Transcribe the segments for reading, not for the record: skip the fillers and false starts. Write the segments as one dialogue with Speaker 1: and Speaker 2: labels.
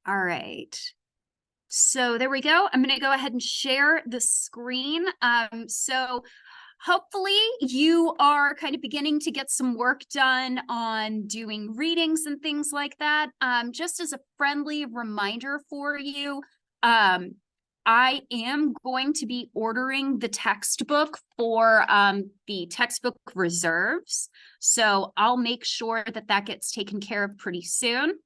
Speaker 1: All right. So there we go. I'm going to go ahead and share the screen. So hopefully you are kind of beginning to get some work done on doing readings and things like that. Just as a friendly reminder for you, I am going to be ordering the textbook for the textbook reserves. So I'll make sure that that gets taken care of pretty soon.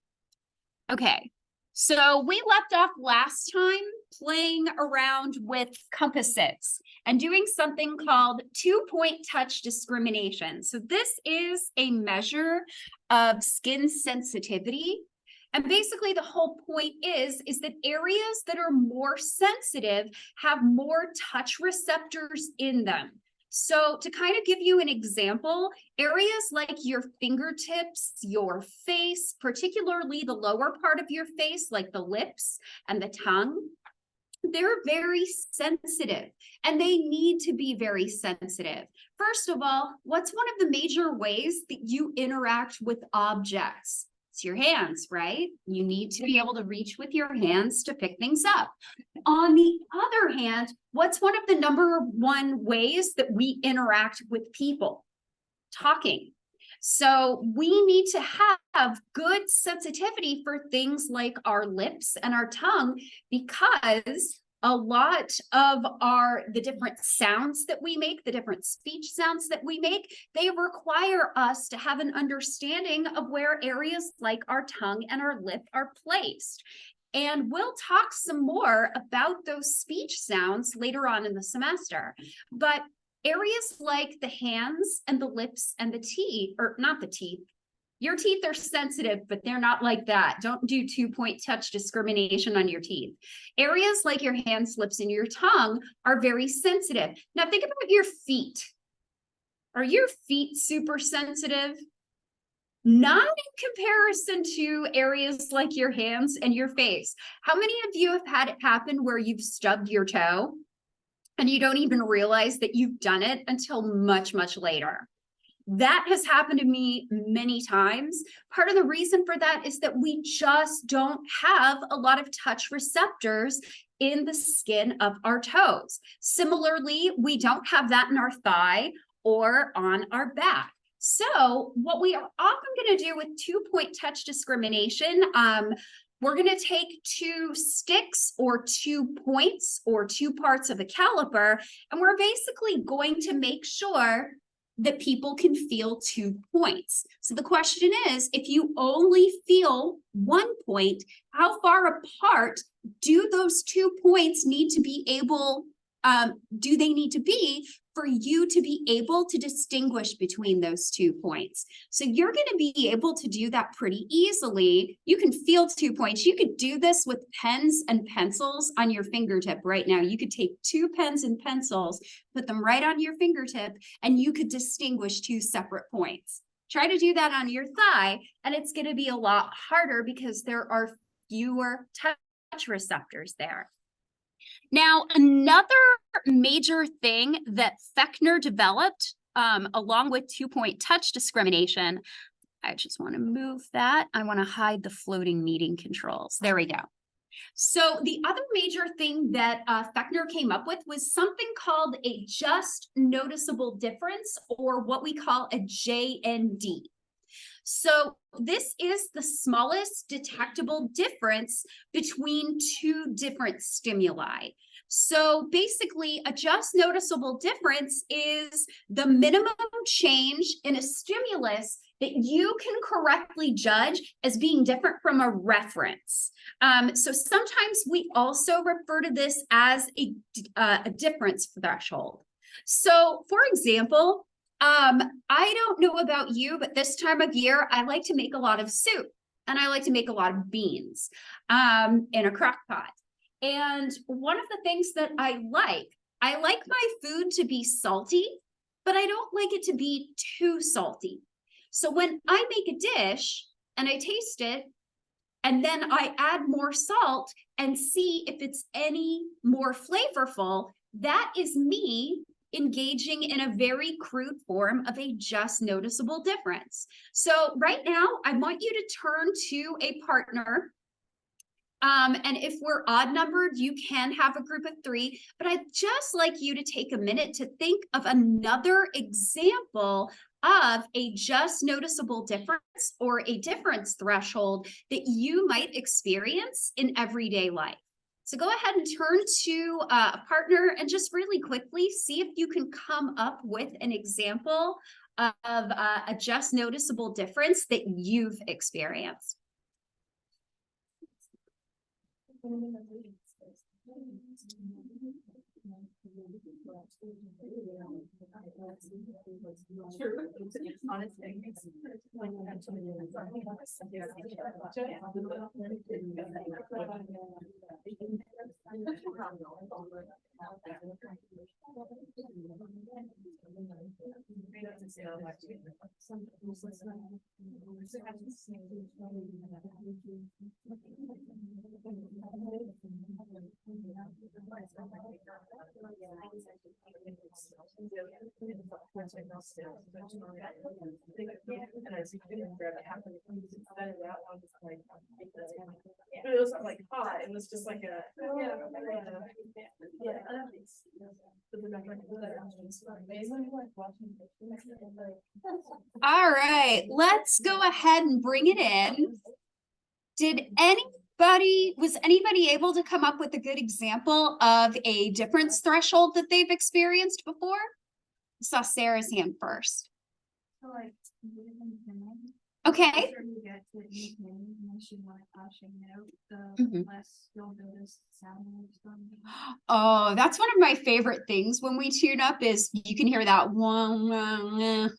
Speaker 1: Okay, so we left off last time playing around with compasses and doing something called 2-point touch discrimination. So this is a measure of skin sensitivity. And basically the whole point is that areas that are more sensitive have more touch receptors in them. So to kind of give you an example, areas like your fingertips, your face, particularly the lower part of your face, like the lips and the tongue, they're very sensitive and they need to be very sensitive. First of all, what's one of the major ways that you interact with objects? It's your hands, right? You need to be able to reach with your hands to pick things up. On the other hand, what's one of the number one ways that we interact with people? Talking. So we need to have good sensitivity for things like our lips and our tongue, because a lot of the different sounds that we make, the different speech sounds that we make, they require us to have an understanding of where areas like our tongue and our lip are placed. And we'll talk some more about those speech sounds later on in the semester. But areas like the hands and the lips and the teeth, or not the teeth, your teeth are sensitive, but they're not like that. Don't do 2-point touch discrimination on your teeth. Areas like your hands, lips, and your tongue are very sensitive. Now think about your feet. Are your feet super sensitive? Not in comparison to areas like your hands and your face. How many of you have had it happen where you've stubbed your toe and you don't even realize that you've done it until much, much later? That has happened to me many times. Part of the reason for that is that we just don't have a lot of touch receptors in the skin of our toes. Similarly, we don't have that in our thigh or on our back. So what we are often going to do with 2-point touch discrimination, we're going to take 2 sticks or 2 points or 2 parts of a caliper, and we're basically going to make sure that people can feel 2 points. So the question is, if you only feel 1 point, how far apart do those 2 points need to be able, do they need to be for you to be able to distinguish between those 2 points? So you're going to be able to do that pretty easily. You can feel 2 points. You could do this with pens and pencils on your fingertip right now. You could take 2 pens and pencils, put them right on your fingertip, and you could distinguish 2 separate points. Try to do that on your thigh, and it's going to be a lot harder because there are fewer touch receptors there. Now, another major thing that Fechner developed, along with 2-point touch discrimination, I just want to move that. I want to hide the floating meeting controls. There we go. So the other major thing that Fechner came up with was something called a just noticeable difference, or what we call a JND. So this is the smallest detectable difference between 2 different stimuli. So basically, a just noticeable difference is the minimum change in a stimulus that you can correctly judge as being different from a reference. So sometimes we also refer to this as a difference threshold. So for example, I don't know about you, but this time of year, I like to make a lot of soup, and I like to make a lot of beans in a crock pot. And one of the things that I like my food to be salty, but I don't like it to be too salty. So when I make a dish and I taste it, and then I add more salt and see if it's any more flavorful, that is me engaging in a very crude form of a just noticeable difference. So right now, I want you to turn to a partner And if we're odd numbered, you can have a group of 3, but I'd just like you to take a minute to think of another example of a just noticeable difference or a difference threshold that you might experience in everyday life. So go ahead and turn to a partner and just really quickly see if you can come up with an example of a just noticeable difference that you've experienced.
Speaker 2: It was like hot. It was just like a
Speaker 1: All right, let's go ahead and bring it in. Was anybody able to come up with a good example of a difference threshold that they've experienced before? I saw Sarah's hand first. Okay. Oh, that's one of my favorite things when we tune up is you can hear that one.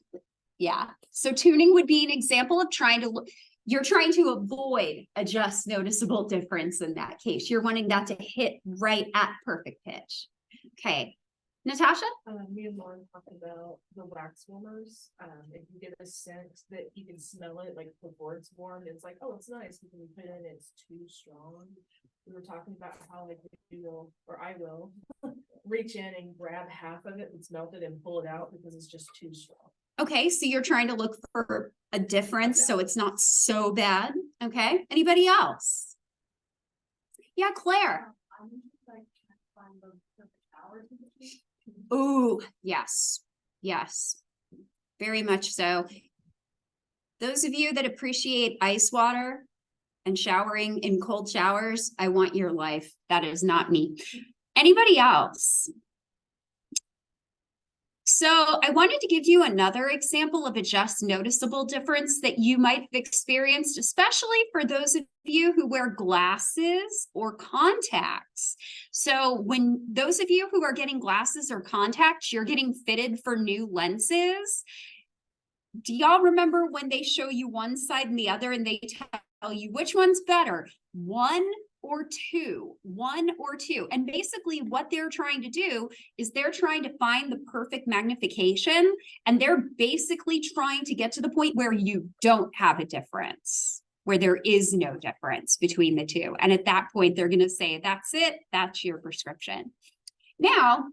Speaker 1: Yeah. So tuning would be an example of you're trying to avoid a just noticeable difference in that case. You're wanting that to hit right at perfect pitch. Okay. Natasha?
Speaker 2: Me and Lauren talked about the wax warmers. If you get a scent that you can smell it, like before it's warm, it's like, oh, it's nice. When you put it in, it's too strong. We were talking about how like I will reach in and grab half of it that's melted and pull it out because it's just too strong.
Speaker 1: Okay, so you're trying to look for a difference so it's not so bad. Okay, anybody else? Yeah, Claire. Oh, yes, very much so. Those of you that appreciate ice water and showering in cold showers, I want your life. That is not me. Anybody else? So I wanted to give you another example of a just noticeable difference that you might have experienced, especially for those of you who wear glasses or contacts. So when those of you who are getting glasses or contacts, you're getting fitted for new lenses. Do y'all remember when they show you one side and the other and they tell you which one's better? One or two. And basically what they're trying to do is they're trying to find the perfect magnification, and they're basically trying to get to the point where you don't have a difference, where there is no difference between the two. And at that point, they're going to say, that's it, that's your prescription. Now,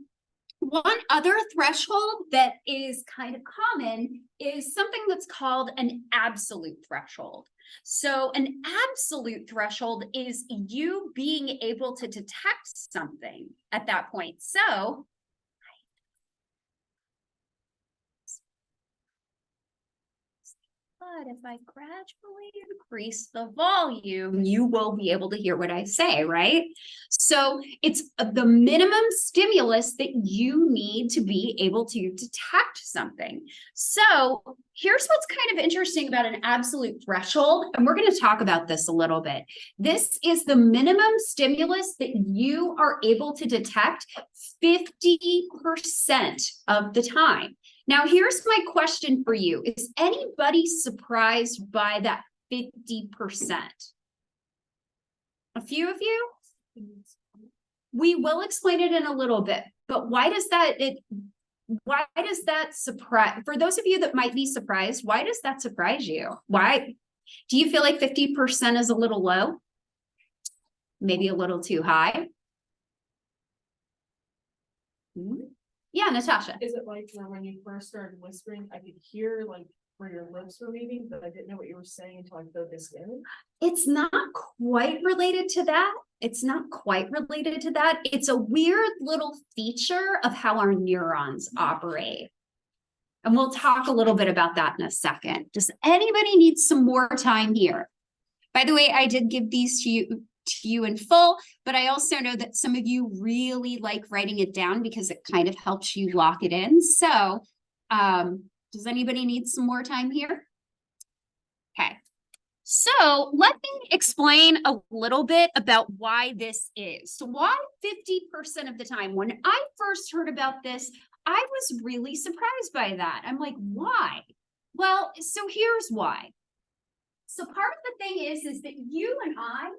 Speaker 1: one other threshold that is kind of common is something that's called an absolute threshold. So an absolute threshold is you being able to detect something at that point. So but if I gradually increase the volume, you will be able to hear what I say, right? So it's the minimum stimulus that you need to be able to detect something. So here's what's kind of interesting about an absolute threshold, and we're going to talk about this a little bit. This is the minimum stimulus that you are able to detect 50% of the time. Now, here's my question for you. Is anybody surprised by that 50%? A few of you? We will explain it in a little bit, but why does that surprise, for those of you that might be surprised, why does that surprise you? Why? Do you feel like 50% is a little low? Maybe a little too high? Yeah, Natasha.
Speaker 2: Is it like when you first started whispering, I could hear like where your lips were moving, but I didn't know what you were saying until I focused in.
Speaker 1: It's not quite related to that. It's not quite related to that. It's a weird little feature of how our neurons operate. And we'll talk a little bit about that in a second. Does anybody need some more time here? By the way, I did give these to you in full, but I also know that some of you really like writing it down because it kind of helps you lock it in. So does anybody need some more time here? Okay. So let me explain a little bit about why this is. So why 50% of the time? When I first heard about this, I was really surprised by that. I'm like, why? Well, so here's why. So part of the thing is that you and I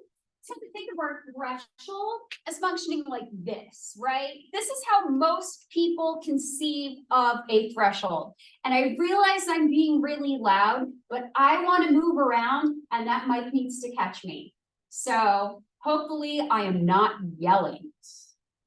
Speaker 1: tend to think of our threshold as functioning like this, right? This is how most people conceive of a threshold. And I realize I'm being really loud, but I want to move around and that mic needs to catch me. So hopefully I am not yelling.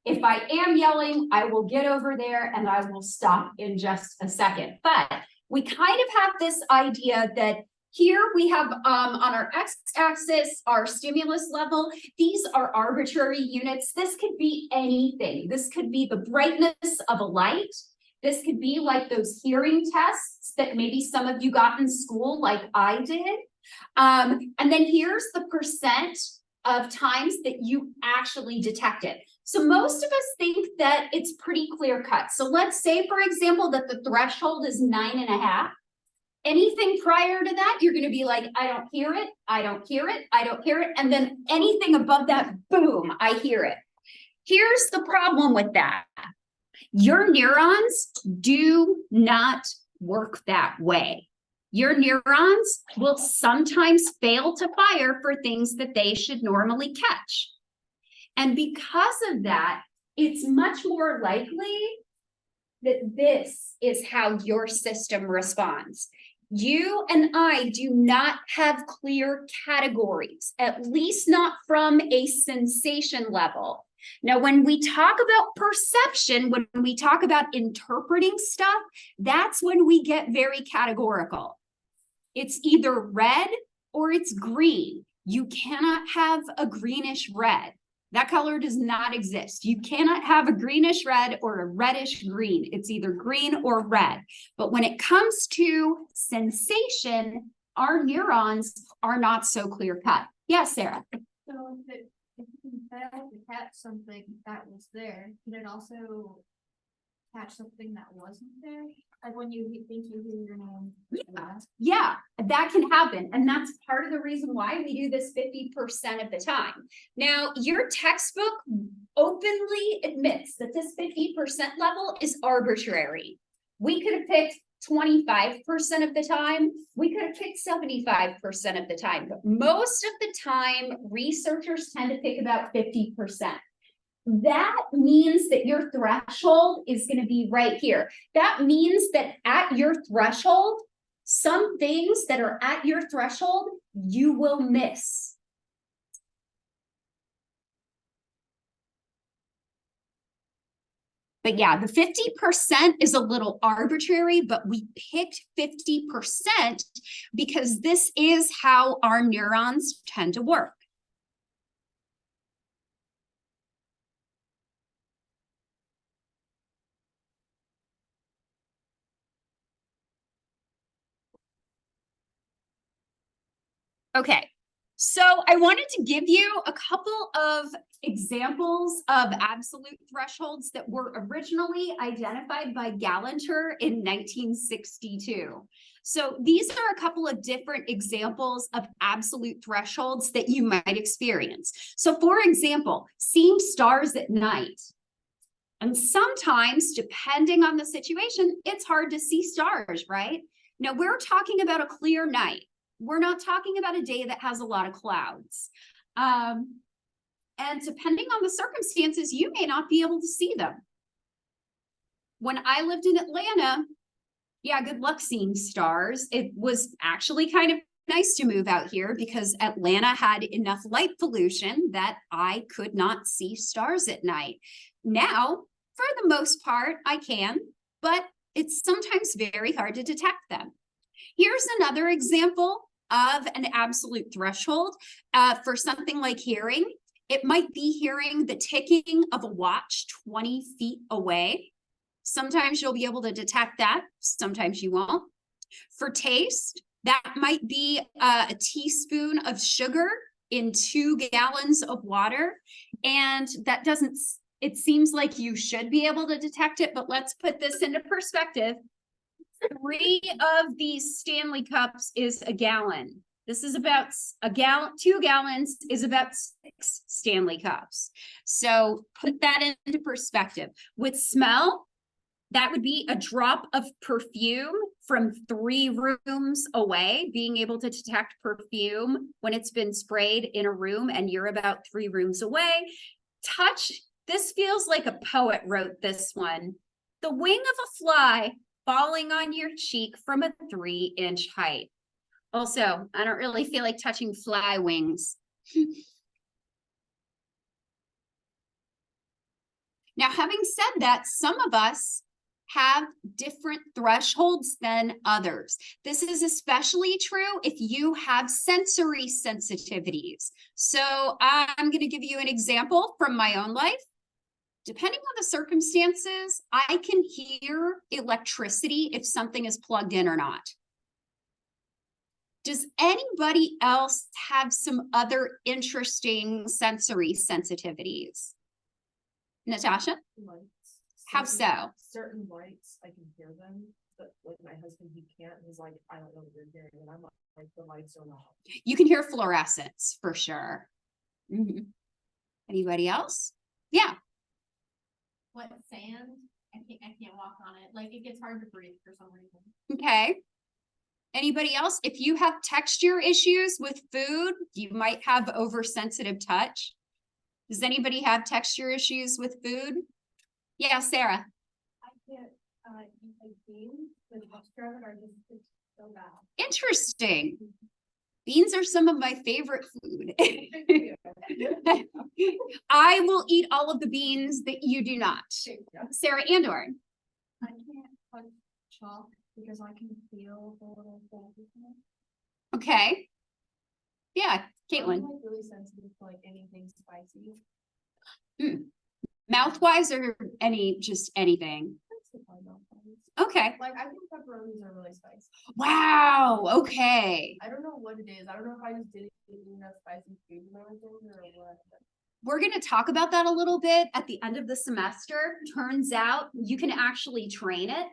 Speaker 1: If I am yelling, I will get over there and I will stop in just a second. But we kind of have this idea that here we have on our x-axis, our stimulus level. These are arbitrary units. This could be anything. This could be the brightness of a light. This could be like those hearing tests that maybe some of you got in school like I did. And then here's the percent of times that you actually detect it. So most of us think that it's pretty clear cut. So let's say, for example, that the threshold is 9.5. Anything prior to that, you're going to be like, I don't hear it. I don't hear it. I don't hear it. And then anything above that, boom, I hear it. Here's the problem with that. Your neurons do not work that way. Your neurons will sometimes fail to fire for things that they should normally catch. And because of that, it's much more likely that this is how your system responds. You and I do not have clear categories, at least not from a sensation level. Now, when we talk about perception, when we talk about interpreting stuff, that's when we get very categorical. It's either red or it's green. You cannot have a greenish red. That color does not exist. You cannot have a greenish red or a reddish green. It's either green or red. But when it comes to sensation, our neurons are not so clear cut. Yes, Sarah.
Speaker 3: So if you can fail to catch something that was there, can it also catch something that wasn't there? Like when you think you hear your name.
Speaker 1: Yeah, that can happen. And that's part of the reason why we do this 50% of the time. Now, your textbook openly admits that this 50% level is arbitrary. We could have picked 25% of the time. We could have picked 75% of the time. But most of the time, researchers tend to pick about 50%. That means that your threshold is going to be right here. That means that at your threshold, some things that are at your threshold, you will miss. But yeah, the 50% is a little arbitrary, but we picked 50% because this is how our neurons tend to work. Okay, so I wanted to give you a couple of examples of absolute thresholds that were originally identified by Galanter in 1962. So these are a couple of different examples of absolute thresholds that you might experience. So for example, seeing stars at night. And sometimes, depending on the situation, it's hard to see stars, right? Now we're talking about a clear night. We're not talking about a day that has a lot of clouds. And depending on the circumstances, you may not be able to see them. When I lived in Atlanta, yeah, good luck seeing stars. It was actually kind of nice to move out here because Atlanta had enough light pollution that I could not see stars at night. Now, for the most part, I can, but it's sometimes very hard to detect them. Here's another example of an absolute threshold for something like hearing. It might be hearing the ticking of a watch 20 feet away. Sometimes you'll be able to detect that. Sometimes you won't. For taste, that might be a teaspoon of sugar in 2 gallons of water. And that doesn't, it seems like you should be able to detect it, but let's put this into perspective. 3 of these Stanley cups is a gallon. This is about a gallon, 2 gallons is about 6 Stanley cups. So put that into perspective. With smell, that would be a drop of perfume from 3 rooms away, being able to detect perfume when it's been sprayed in a room and you're about 3 rooms away. Touch, this feels like a poet wrote this one. The wing of a fly falling on your cheek from a 3-inch height. Also, I don't really feel like touching fly wings. Now, having said that, some of us have different thresholds than others. This is especially true if you have sensory sensitivities. So I'm going to give you an example from my own life. Depending on the circumstances, I can hear electricity if something is plugged in or not. Does anybody else have some other interesting sensory sensitivities? Natasha?
Speaker 2: Lights.
Speaker 1: How so?
Speaker 2: Certain lights, I can hear them, but like my husband, he can't. He's like, I don't know what you're hearing. And I'm like, the lights are not.
Speaker 1: You can hear fluorescence for sure. Mm-hmm. Anybody else? Yeah.
Speaker 3: What sand? I can't walk on it. Like it gets hard to breathe for some reason.
Speaker 1: Okay. Anybody else? If you have texture issues with food, you might have oversensitive touch. Does anybody have texture issues with food? Yeah, Sarah.
Speaker 3: I can't eat like beans. The texture of it are just so bad.
Speaker 1: Interesting. Beans are some of my favorite food. I will eat all of the beans that you do not. Sarah Andor.
Speaker 3: I can't touch chalk because I can feel the little things in it.
Speaker 1: Okay. Yeah, Caitlin.
Speaker 2: I'm like really sensitive to like anything spicy.
Speaker 1: Mouth-wise or just anything? Okay.
Speaker 2: Like I think pepperonis are really spicy.
Speaker 1: Wow. Okay.
Speaker 2: I don't know what it is. I don't know if I just didn't eat enough spicy food and everything or what.
Speaker 1: We're going to talk about that a little bit at the end of the semester. Turns out you can actually train it.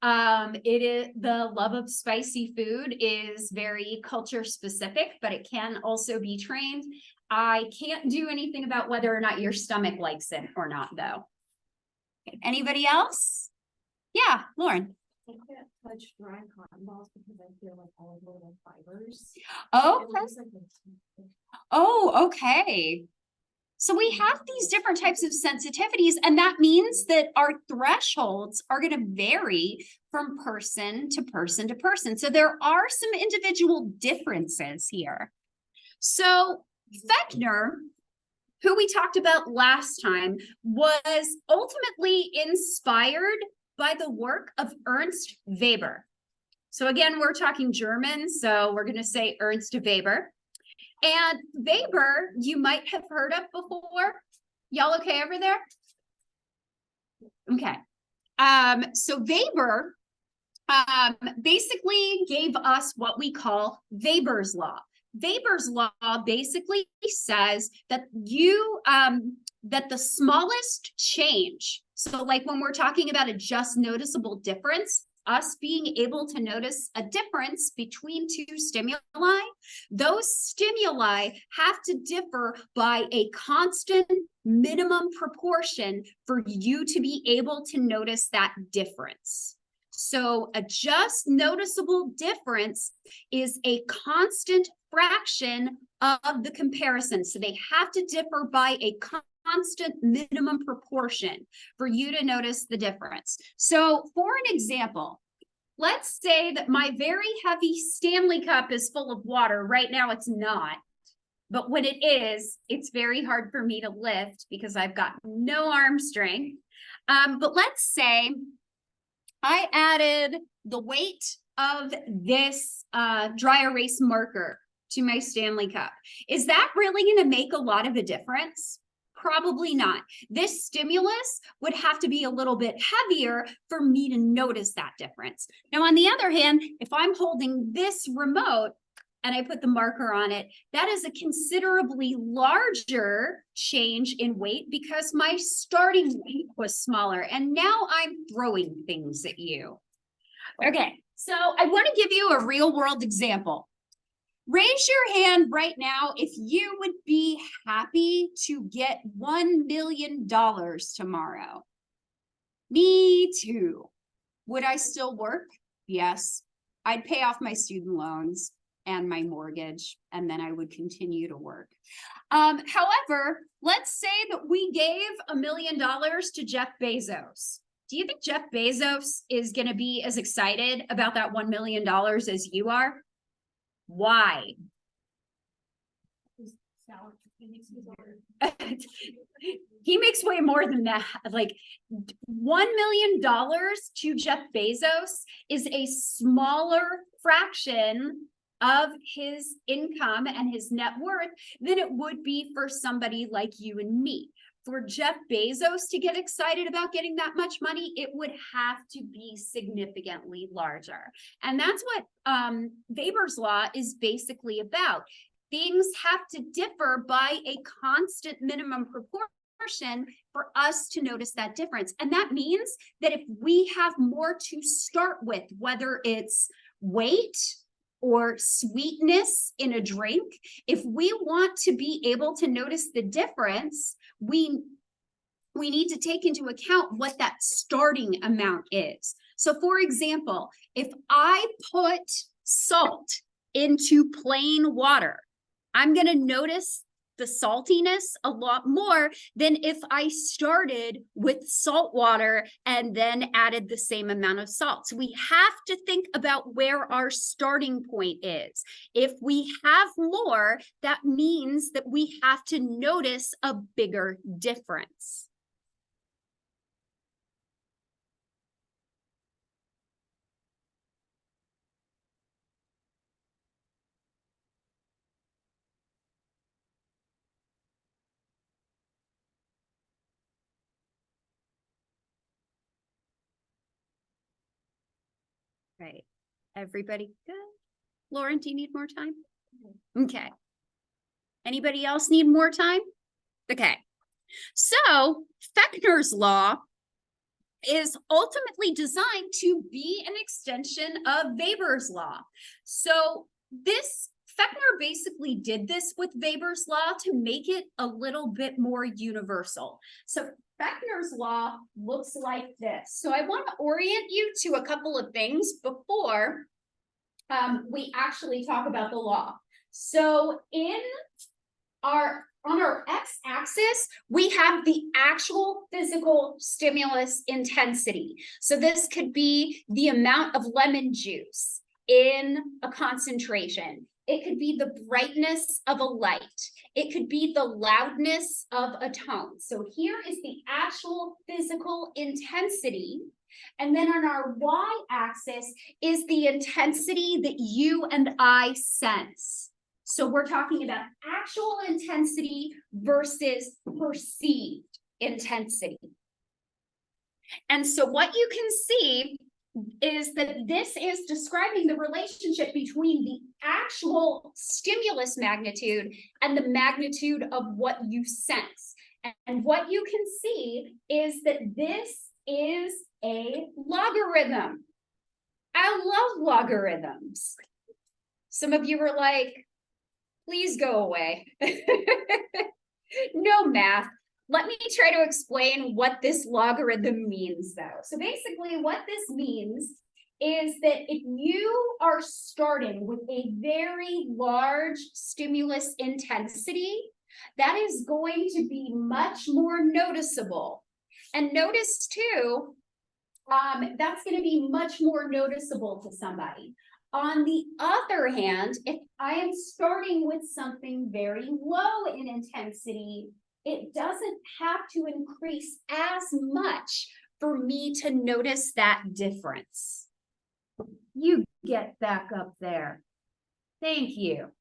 Speaker 1: It is the love of spicy food is very culture specific, but it can also be trained. I can't do anything about whether or not your stomach likes it or not, though. Anybody else? Yeah, Lauren.
Speaker 2: I can't touch dry cotton balls because I feel like all of the little fibers.
Speaker 1: Oh,
Speaker 2: Like
Speaker 1: oh, okay. So we have these different types of sensitivities, and that means that our thresholds are going to vary from person to person to person. So there are some individual differences here. So Fechner, who we talked about last time, was ultimately inspired by the work of Ernst Weber. So again, we're talking German, so we're going to say Ernst Weber. And Weber, you might have heard of before. Y'all okay over there? Okay. So Weber basically gave us what we call Weber's law. Weber's law basically says that that the smallest change, so like when we're talking about a just noticeable difference, us being able to notice a difference between 2 stimuli, those stimuli have to differ by a constant minimum proportion for you to be able to notice that difference. So a just noticeable difference is a constant fraction of the comparison. So they have to differ by a constant minimum proportion for you to notice the difference. So for an example, let's say that my very heavy Stanley cup is full of water. Right now it's not, but when it is, it's very hard for me to lift because I've got no arm strength. But let's say I added the weight of this dry erase marker to my Stanley Cup, is that really going to make a lot of a difference? Probably not. This stimulus would have to be a little bit heavier for me to notice that difference. Now, on the other hand, if I'm holding this remote and I put the marker on it, that is a considerably larger change in weight because my starting weight was smaller, and now I'm throwing things at you. Okay, so I want to give you a real world example. Raise your hand right now if you would be happy to get $1 million tomorrow. Me too. Would I still work? Yes. I'd pay off my student loans and my mortgage, and then I would continue to work. However, let's say that we gave $1 million to Jeff Bezos. Do you think Jeff Bezos is going to be as excited about that $1 million as you are? Why? He makes way more than that. Like $1 million to Jeff Bezos is a smaller fraction of his income and his net worth than it would be for somebody like you and me. For Jeff Bezos to get excited about getting that much money, it would have to be significantly larger. And that's what Weber's law is basically about. Things have to differ by a constant minimum proportion for us to notice that difference. And that means that if we have more to start with, whether it's weight or sweetness in a drink, if we want to be able to notice the difference, we need to take into account what that starting amount is. So for example, if I put salt into plain water, I'm going to notice the saltiness a lot more than if I started with salt water and then added the same amount of salt. So we have to think about where our starting point is. If we have more, that means that we have to notice a bigger difference. Right. Everybody good? Lauren, do you need more time? Okay. Anybody else need more time? Okay. So Fechner's law is ultimately designed to be an extension of Weber's law. So Fechner basically did this with Weber's law to make it a little bit more universal. So Fechner's law looks like this. So I want to orient you to a couple of things before we actually talk about the law. So on our x-axis, we have the actual physical stimulus intensity. So this could be the amount of lemon juice in a concentration. It could be the brightness of a light. It could be the loudness of a tone. So here is the actual physical intensity. And then on our y-axis is the intensity that you and I sense. So we're talking about actual intensity versus perceived intensity. And so what you can see is that this is describing the relationship between the actual stimulus magnitude and the magnitude of what you sense. And what you can see is that this is a logarithm. I love logarithms. Some of you were like, please go away. No math. Let me try to explain what this logarithm means, though. So basically what this means is that if you are starting with a very large stimulus intensity, that is going to be much more noticeable. And notice too, that's going to be much more noticeable to somebody. On the other hand, if I am starting with something very low in intensity, it doesn't have to increase as much for me to notice that difference. You get back up there. Thank you.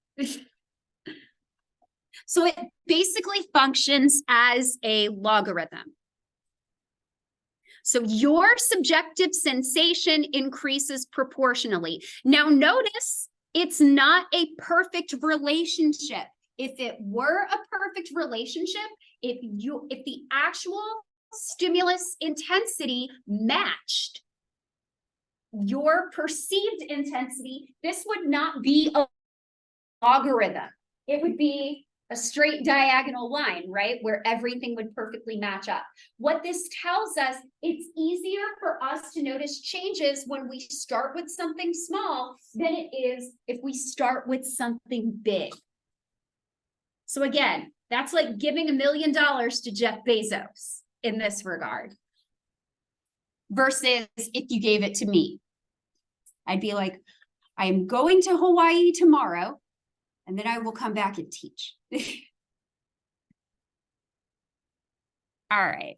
Speaker 1: So it basically functions as a logarithm. So your subjective sensation increases proportionally. Now notice it's not a perfect relationship. If it were a perfect relationship, if the actual stimulus intensity matched your perceived intensity, this would not be a logarithm. It would be a straight diagonal line, right? Where everything would perfectly match up. What this tells us, it's easier for us to notice changes when we start with something small than it is if we start with something big. So again, that's like giving $1 million to Jeff Bezos in this regard. Versus if you gave it to me. I'd be like, I am going to Hawaii tomorrow, and then I will come back and teach. All right.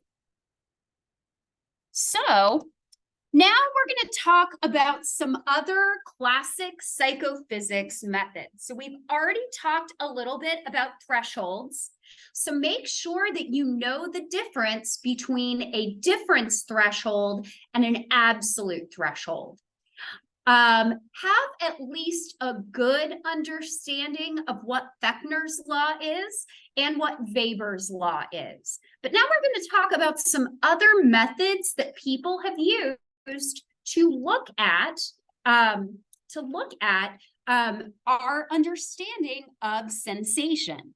Speaker 1: So now we're going to talk about some other classic psychophysics methods. So we've already talked a little bit about thresholds. So make sure that you know the difference between a difference threshold and an absolute threshold. Have at least a good understanding of what Fechner's law is and what Weber's law is. But now we're going to talk about some other methods that people have used to look at our understanding of sensation.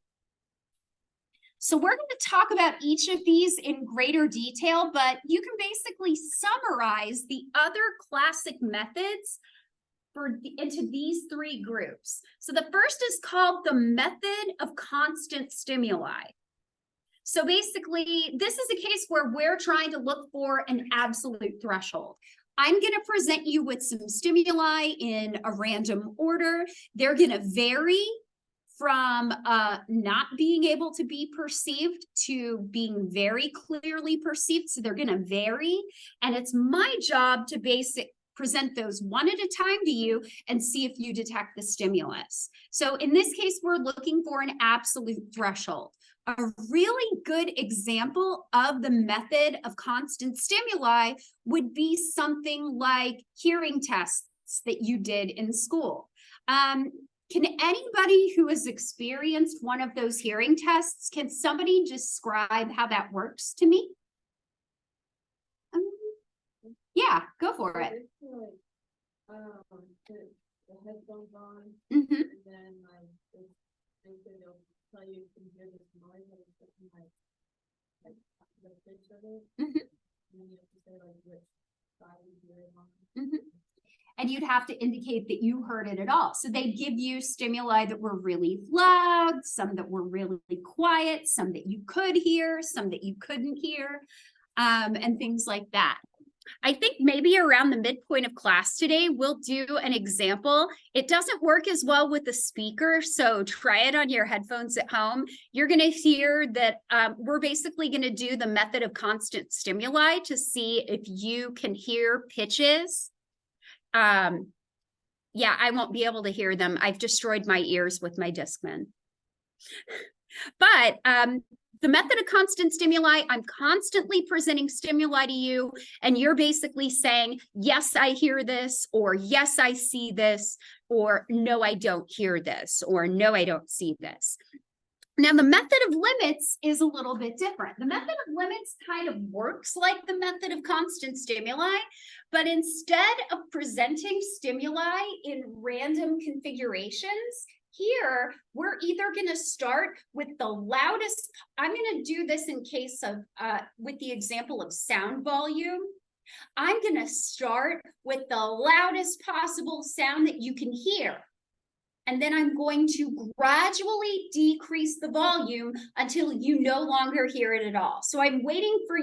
Speaker 1: So we're going to talk about each of these in greater detail, but you can basically summarize the other classic methods into these three groups. So the first is called the method of constant stimuli. So basically, this is a case where we're trying to look for an absolute threshold. I'm going to present you with some stimuli in a random order. They're going to vary from not being able to be perceived to being very clearly perceived. So they're going to vary. And it's my job to present those one at a time to you and see if you detect the stimulus. So in this case, we're looking for an absolute threshold. A really good example of the method of constant stimuli would be something like hearing tests that you did in school. Can anybody who has experienced one of those hearing tests, can somebody describe how that works to me? Yeah, go for it.
Speaker 2: The headphones on,
Speaker 1: Mm-hmm.
Speaker 2: and then they'll tell you can hear this noise that is like the pitch of it.
Speaker 1: Mm-hmm.
Speaker 2: And then you have to say like which side you hear it on.
Speaker 1: Mm-hmm. And you'd have to indicate that you heard it at all. So they give you stimuli that were really loud, some that were really quiet, some that you could hear, some that you couldn't hear, and things like that. I think maybe around the midpoint of class today, we'll do an example. It doesn't work as well with the speaker, so try it on your headphones at home. You're going to hear that we're basically going to do the method of constant stimuli to see if you can hear pitches. Yeah, I won't be able to hear them. I've destroyed my ears with my Discman. But the method of constant stimuli, I'm constantly presenting stimuli to you, and you're basically saying, yes, I hear this, or yes, I see this, or no, I don't hear this, or no, I don't see this. Now, the method of limits is a little bit different. The method of limits kind of works like the method of constant stimuli, but instead of presenting stimuli in random configurations, here, we're either going to start with the loudest. I'm going to do this in case of, with the example of sound volume. I'm going to start with the loudest possible sound that you can hear. And then I'm going to gradually decrease the volume until you no longer hear it at all. So I'm waiting for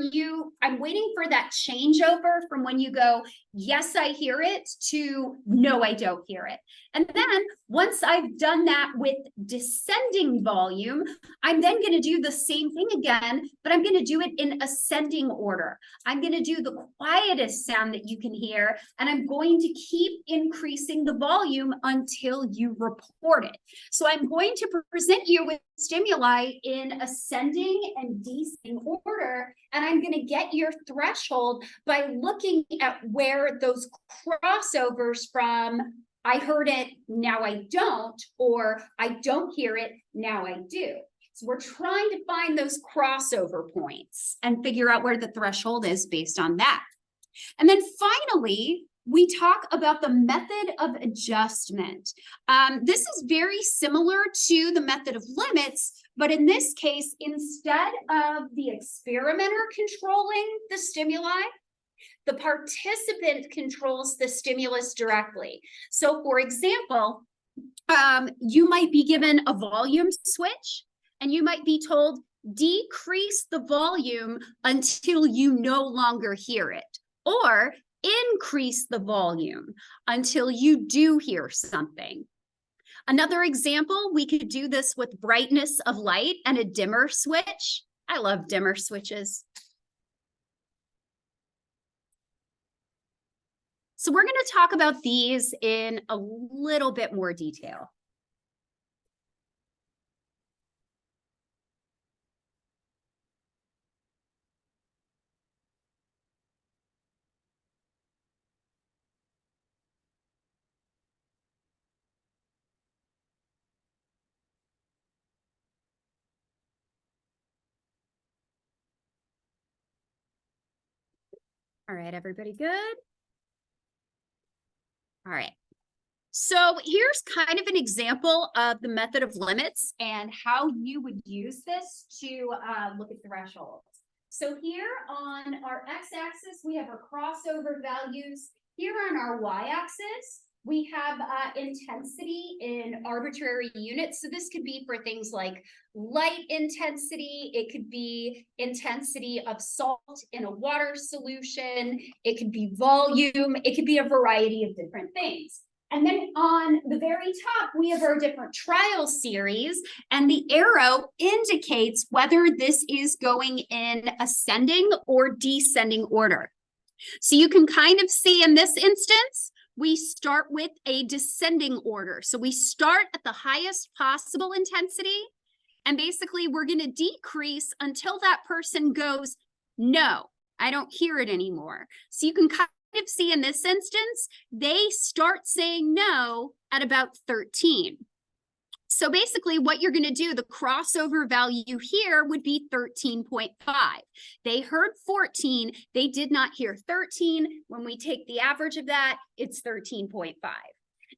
Speaker 1: that changeover from when you go, yes, I hear it, to no, I don't hear it. And then once I've done that with descending volume, I'm then going to do the same thing again, but I'm going to do it in ascending order. I'm going to do the quietest sound that you can hear, and I'm going to keep increasing the volume until you report it. So I'm going to present you with stimuli in ascending and descending order, and I'm going to get your threshold by looking at where those crossovers from I heard it, now I don't, or I don't hear it, now I do. So we're trying to find those crossover points and figure out where the threshold is based on that. And then finally, we talk about the method of adjustment. This is very similar to the method of limits, but in this case, instead of the experimenter controlling the stimuli, the participant controls the stimulus directly. So for example, you might be given a volume switch, and you might be told, decrease the volume until you no longer hear it, or increase the volume until you do hear something. Another example, we could do this with brightness of light and a dimmer switch. I love dimmer switches. So we're going to talk about these in a little bit more detail. All right, everybody good? All right. So here's kind of an example of the method of limits and how you would use this to look at thresholds. So here on our x-axis, we have our crossover values. Here on our y-axis, we have intensity in arbitrary units. So this could be for things like light intensity. It could be intensity of salt in a water solution. It could be volume. It could be a variety of different things. And then on the very top, we have our different trial series, and the arrow indicates whether this is going in ascending or descending order. So you can kind of see in this instance, we start with a descending order. So we start at the highest possible intensity, and basically we're going to decrease until that person goes, no, I don't hear it anymore. So you can kind of see in this instance, they start saying no at about 13. So basically what you're going to do, the crossover value here would be 13.5. They heard 14. They did not hear 13. When we take the average of that, it's 13.5.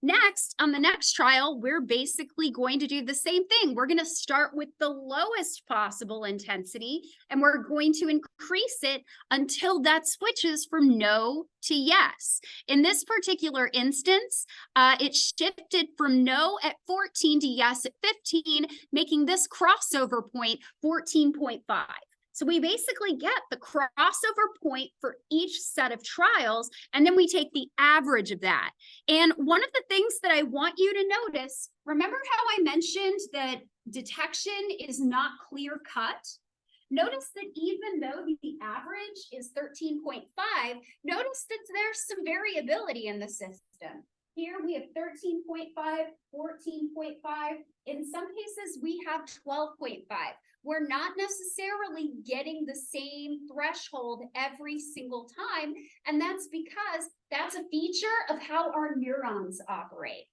Speaker 1: Next, on the next trial, we're basically going to do the same thing. We're going to start with the lowest possible intensity, and we're going to increase it until that switches from no to yes. In this particular instance, it shifted from no at 14 to yes at 15, making this crossover point 14.5. So we basically get the crossover point for each set of trials, and then we take the average of that. And one of the things that I want you to notice, remember how I mentioned that detection is not clear cut? Notice that even though the average is 13.5, notice that there's some variability in the system. Here we have 13.5, 14.5. In some cases, we have 12.5. We're not necessarily getting the same threshold every single time, and that's because that's a feature of how our neurons operate.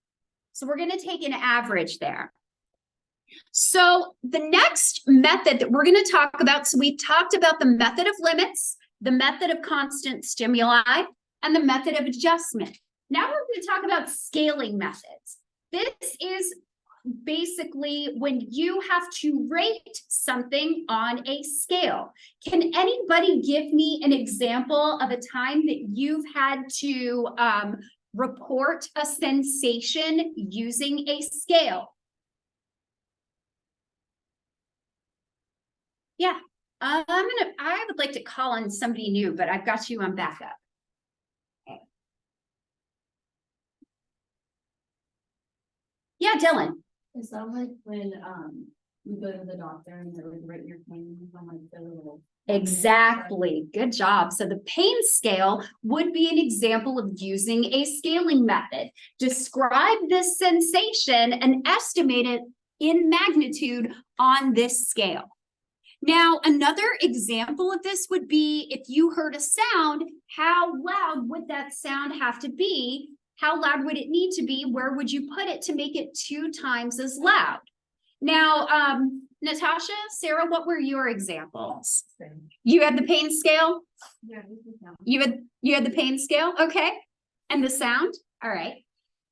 Speaker 1: So we're going to take an average there. So the next method that we're going to talk about, so we've talked about the method of limits, the method of constant stimuli, and the method of adjustment. Now we're going to talk about scaling methods. This is basically when you have to rate something on a scale. Can anybody give me an example of a time that you've had to Report a sensation using a scale. Yeah, I would like to call on somebody new, but I've got you on backup. Okay. Yeah, Dylan.
Speaker 4: Is that like when you go to the doctor and they would write your pain on like the little.
Speaker 1: Exactly. Good job. So the pain scale would be an example of using a scaling method. Describe this sensation and estimate it in magnitude on this scale. Now, another example of this would be if you heard a sound, how loud would that sound have to be? How loud would it need to be? Where would you put it to make it 2 times as loud? Now, Natasha, Sarah, what were your examples? You had the pain scale?
Speaker 3: Yeah, this is now.
Speaker 1: You had the pain scale, okay? And the sound? All right.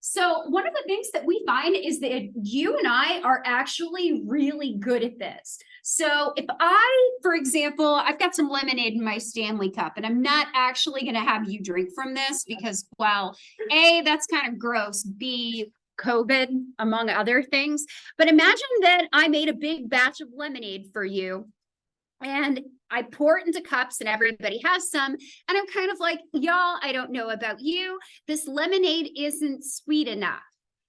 Speaker 1: So one of the things that we find is that you and I are actually really good at this. So if I, for example, I've got some lemonade in my Stanley cup, and I'm not actually going to have you drink from this because, well, A, that's kind of gross. B, COVID, among other things. But imagine that I made a big batch of lemonade for you, and I pour it into cups and everybody has some. And I'm kind of like, y'all, I don't know about you. This lemonade isn't sweet enough.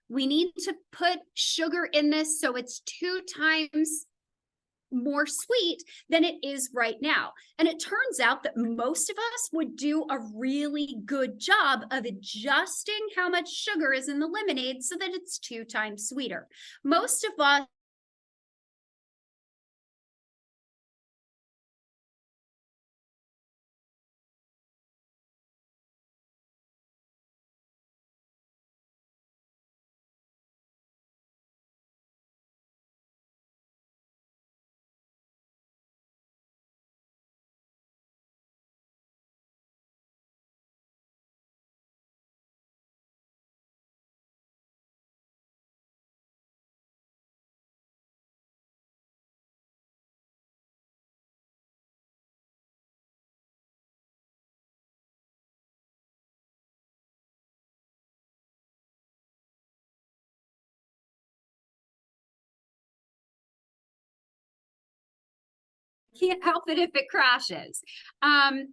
Speaker 1: We need to put sugar in this so it's 2 times more sweet than it is right now. And it turns out that most of us would do a really good job of adjusting how much sugar is in the lemonade so that it's 2 times sweeter. Most of us can't help it if it crashes. And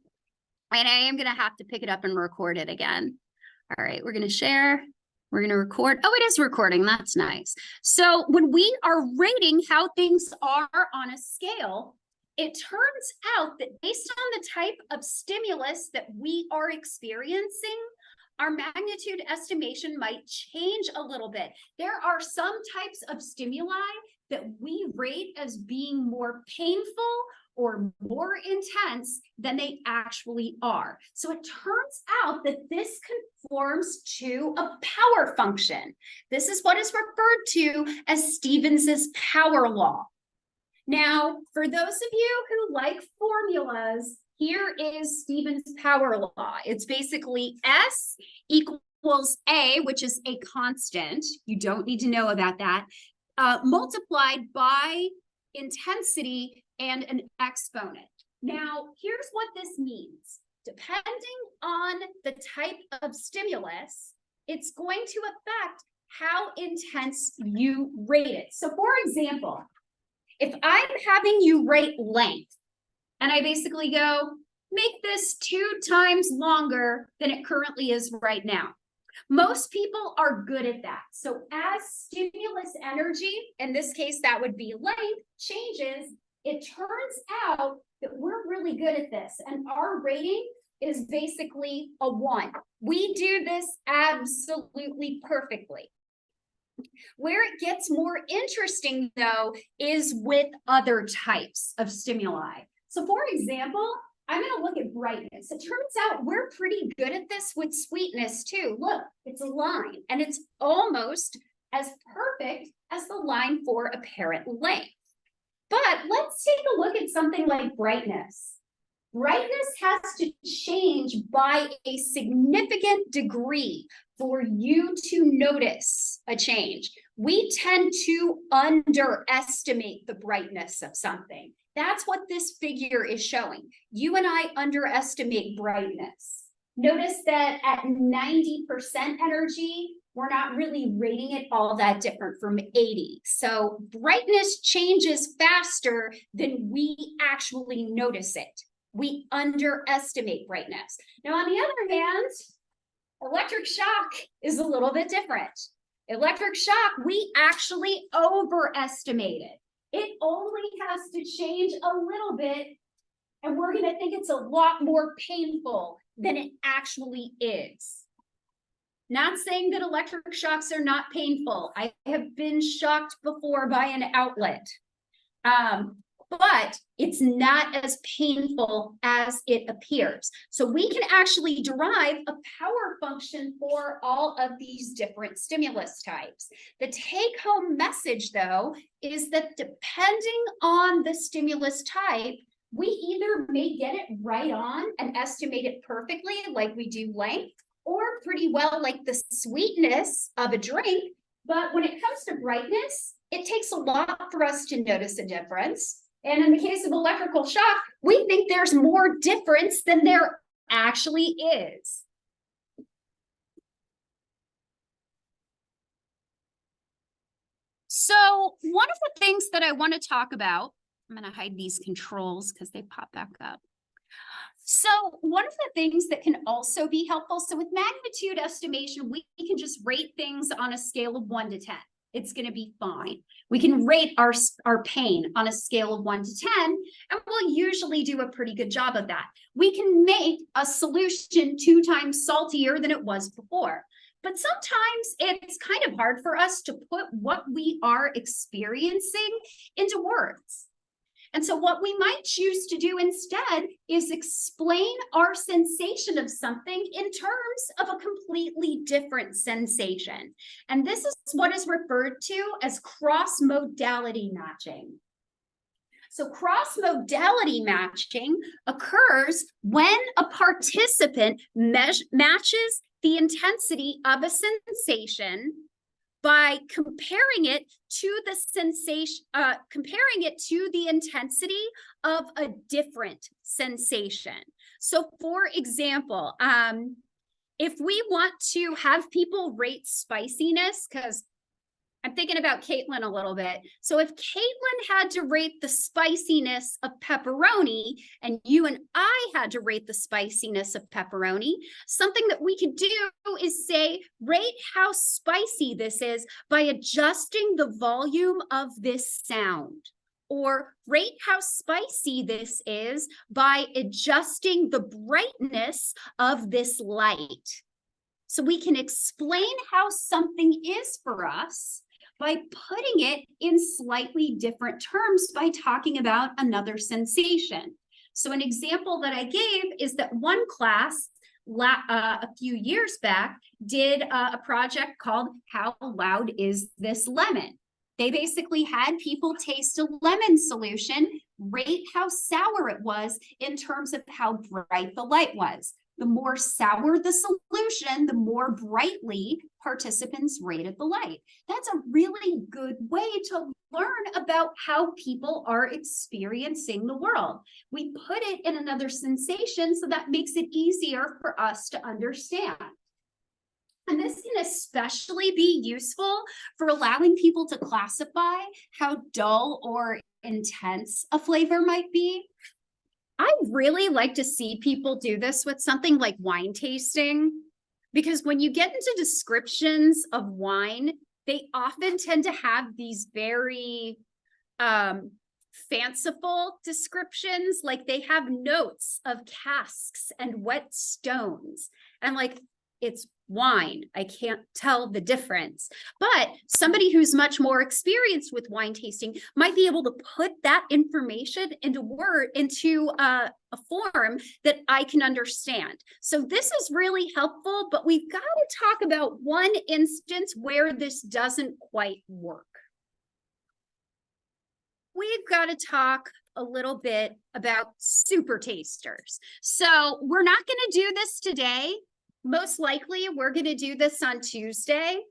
Speaker 1: I am going to have to pick it up and record it again. All right, we're going to share. We're going to record. Oh, it is recording. That's nice. So when we are rating how things are on a scale, it turns out that based on the type of stimulus that we are experiencing, our magnitude estimation might change a little bit. There are some types of stimuli that we rate as being more painful or more intense than they actually are. So it turns out that this conforms to a power function. This is what is referred to as Stevens's power law. Now, for those of you who like formulas, here is Stevens' power law. It's basically S equals A, which is a constant. You don't need to know about that, multiplied by intensity and an exponent. Now, here's what this means. Depending on the type of stimulus, it's going to affect how intense you rate it. So for example, if I'm having you rate length, and I basically go, make this 2 times longer than it currently is right now. Most people are good at that. So as stimulus energy, in this case, that would be length, changes, it turns out that we're really good at this. And our rating is basically a 1. We do this absolutely perfectly. Where it gets more interesting, though, is with other types of stimuli. So for example, I'm going to look at brightness. It turns out we're pretty good at this with sweetness too. Look, it's a line, and it's almost as perfect as the line for apparent length. But let's take a look at something like brightness. Brightness has to change by a significant degree for you to notice a change. We tend to underestimate the brightness of something. That's what this figure is showing. You and I underestimate brightness. Notice that at 90% energy, we're not really rating it all that different from 80. So brightness changes faster than we actually notice it. We underestimate brightness. Now, on the other hand, electric shock is a little bit different. Electric shock, we actually overestimate it. It only has to change a little bit, and we're going to think it's a lot more painful than it actually is. Not saying that electric shocks are not painful. I have been shocked before by an outlet. But it's not as painful as it appears. So we can actually derive a power function for all of these different stimulus types. The take-home message, though, is that depending on the stimulus type, we either may get it right on and estimate it perfectly, like we do length, or pretty well like the sweetness of a drink. But when it comes to brightness, it takes a lot for us to notice a difference. And in the case of electrical shock, we think there's more difference than there actually is. So one of the things that I want to talk about, I'm going to hide these controls because they pop back up. So one of the things that can also be helpful, so with magnitude estimation, we can just rate things on a scale of 1 to 10. It's going to be fine. We can rate our pain on a scale of 1 to 10, and we'll usually do a pretty good job of that. We can make a solution 2 times saltier than it was before. But sometimes it's kind of hard for us to put what we are experiencing into words. And so what we might choose to do instead is explain our sensation of something in terms of a completely different sensation. And this is what is referred to as cross-modality matching. So cross-modality matching occurs when a participant matches the intensity of a sensation by comparing it to the sensation, comparing it to the intensity of a different sensation. So for example, if we want to have people rate spiciness, because I'm thinking about Caitlin a little bit. So if Caitlin had to rate the spiciness of pepperoni and you and I had to rate the spiciness of pepperoni, something that we could do is say, rate how spicy this is by adjusting the volume of this sound. Or rate how spicy this is by adjusting the brightness of this light. So we can explain how something is for us by putting it in slightly different terms by talking about another sensation. So an example that I gave is that one class a few years back did a project called How Loud Is This Lemon? They basically had people taste a lemon solution, rate how sour it was in terms of how bright the light was. The more sour the solution, the more brightly participants rated the light. That's a really good way to learn about how people are experiencing the world. We put it in another sensation, so that makes it easier for us to understand. And this can especially be useful for allowing people to classify how dull or intense a flavor might be. I really like to see people do this with something like wine tasting, because when you get into descriptions of wine, they often tend to have these very fanciful descriptions, like they have notes of casks and wet stones. And I'm like, it's wine. I can't tell the difference. But somebody who's much more experienced with wine tasting might be able to put that information into a form that I can understand. So this is really helpful, but we've got to talk about one instance where this doesn't quite work. We've got to talk a little bit about super tasters. So we're not going to do this today. Most likely we're going to do this on Tuesday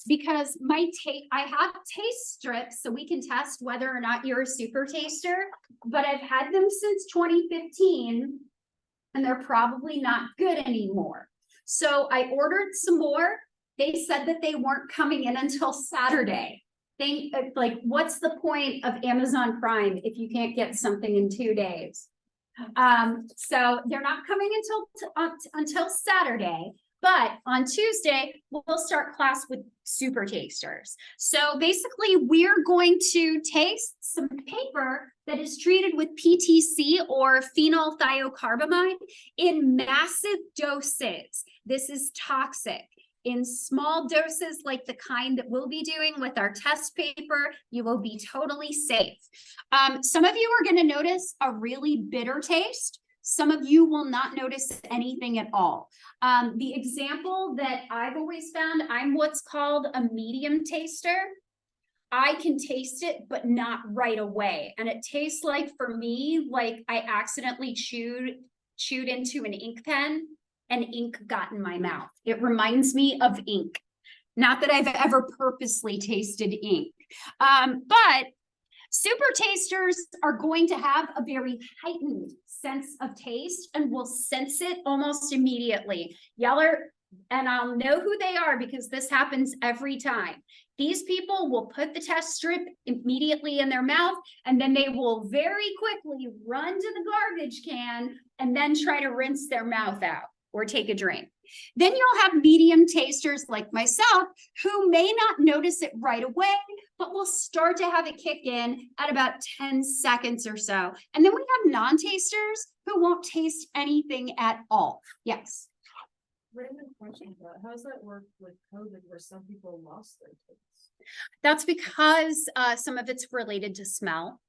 Speaker 1: because I have taste strips, so we can test whether or not you're a super taster, but I've had them since 2015. and they're probably not good anymore. So I ordered some more. They said that they weren't coming in until Saturday. Like, what's the point of Amazon Prime if you can't get something in 2 days? So they're not coming until Saturday. But on Tuesday, we'll start class with super tasters. So basically, we're going to taste some paper that is treated with PTC or phenyl thiocarbamide in massive doses. This is toxic. In small doses, like the kind that we'll be doing with our test paper, you will be totally safe. Some of you are going to notice a really bitter taste. Some of you will not notice anything at all. The example that I've always found, I'm what's called a medium taster. I can taste it, but not right away. And it tastes like, for me, like I accidentally chewed into an ink pen and ink got in my mouth. It reminds me of ink. Not that I've ever purposely tasted ink. But super tasters are going to have a very heightened sense of taste and will sense it almost immediately. And I'll know who they are because this happens every time. These people will put the test strip immediately in their mouth, and then they will very quickly run to the garbage can and then try to rinse their mouth out or take a drink. Then you'll have medium tasters like myself who may not notice it right away, but will start to have it kick in at about 10 seconds or so. And then we have non-tasters who won't taste anything at all. Yes.
Speaker 2: Random question, but how does that work with COVID where some people lost their taste?
Speaker 1: That's because some of it's related to smell.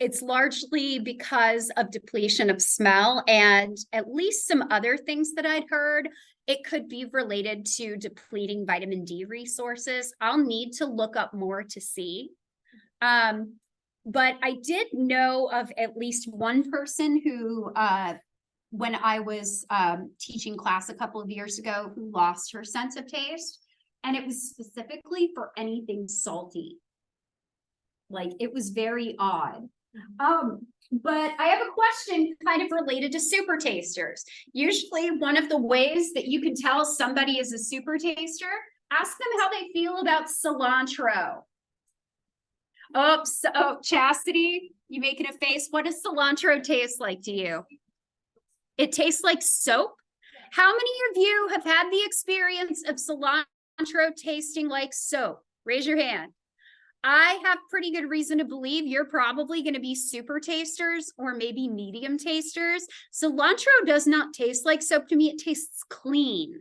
Speaker 1: It's largely because of depletion of smell, and at least some other things that I'd heard. It could be related to depleting vitamin D resources. I'll need to look up more to see. But I did know of at least one person who, when I was teaching class a couple of years ago, who lost her sense of taste. And it was specifically for anything salty. Like, it was very odd. But I have a question kind of related to super tasters. Usually one of the ways that you can tell somebody is a super taster, ask them how they feel about cilantro. Oh, Chastity, you making a face? What does cilantro taste like to you? It tastes like soap. How many of you have had the experience of cilantro tasting like soap? Raise your hand. I have pretty good reason to believe you're probably going to be super tasters or maybe medium tasters. Cilantro does not taste like soap to me. It tastes clean.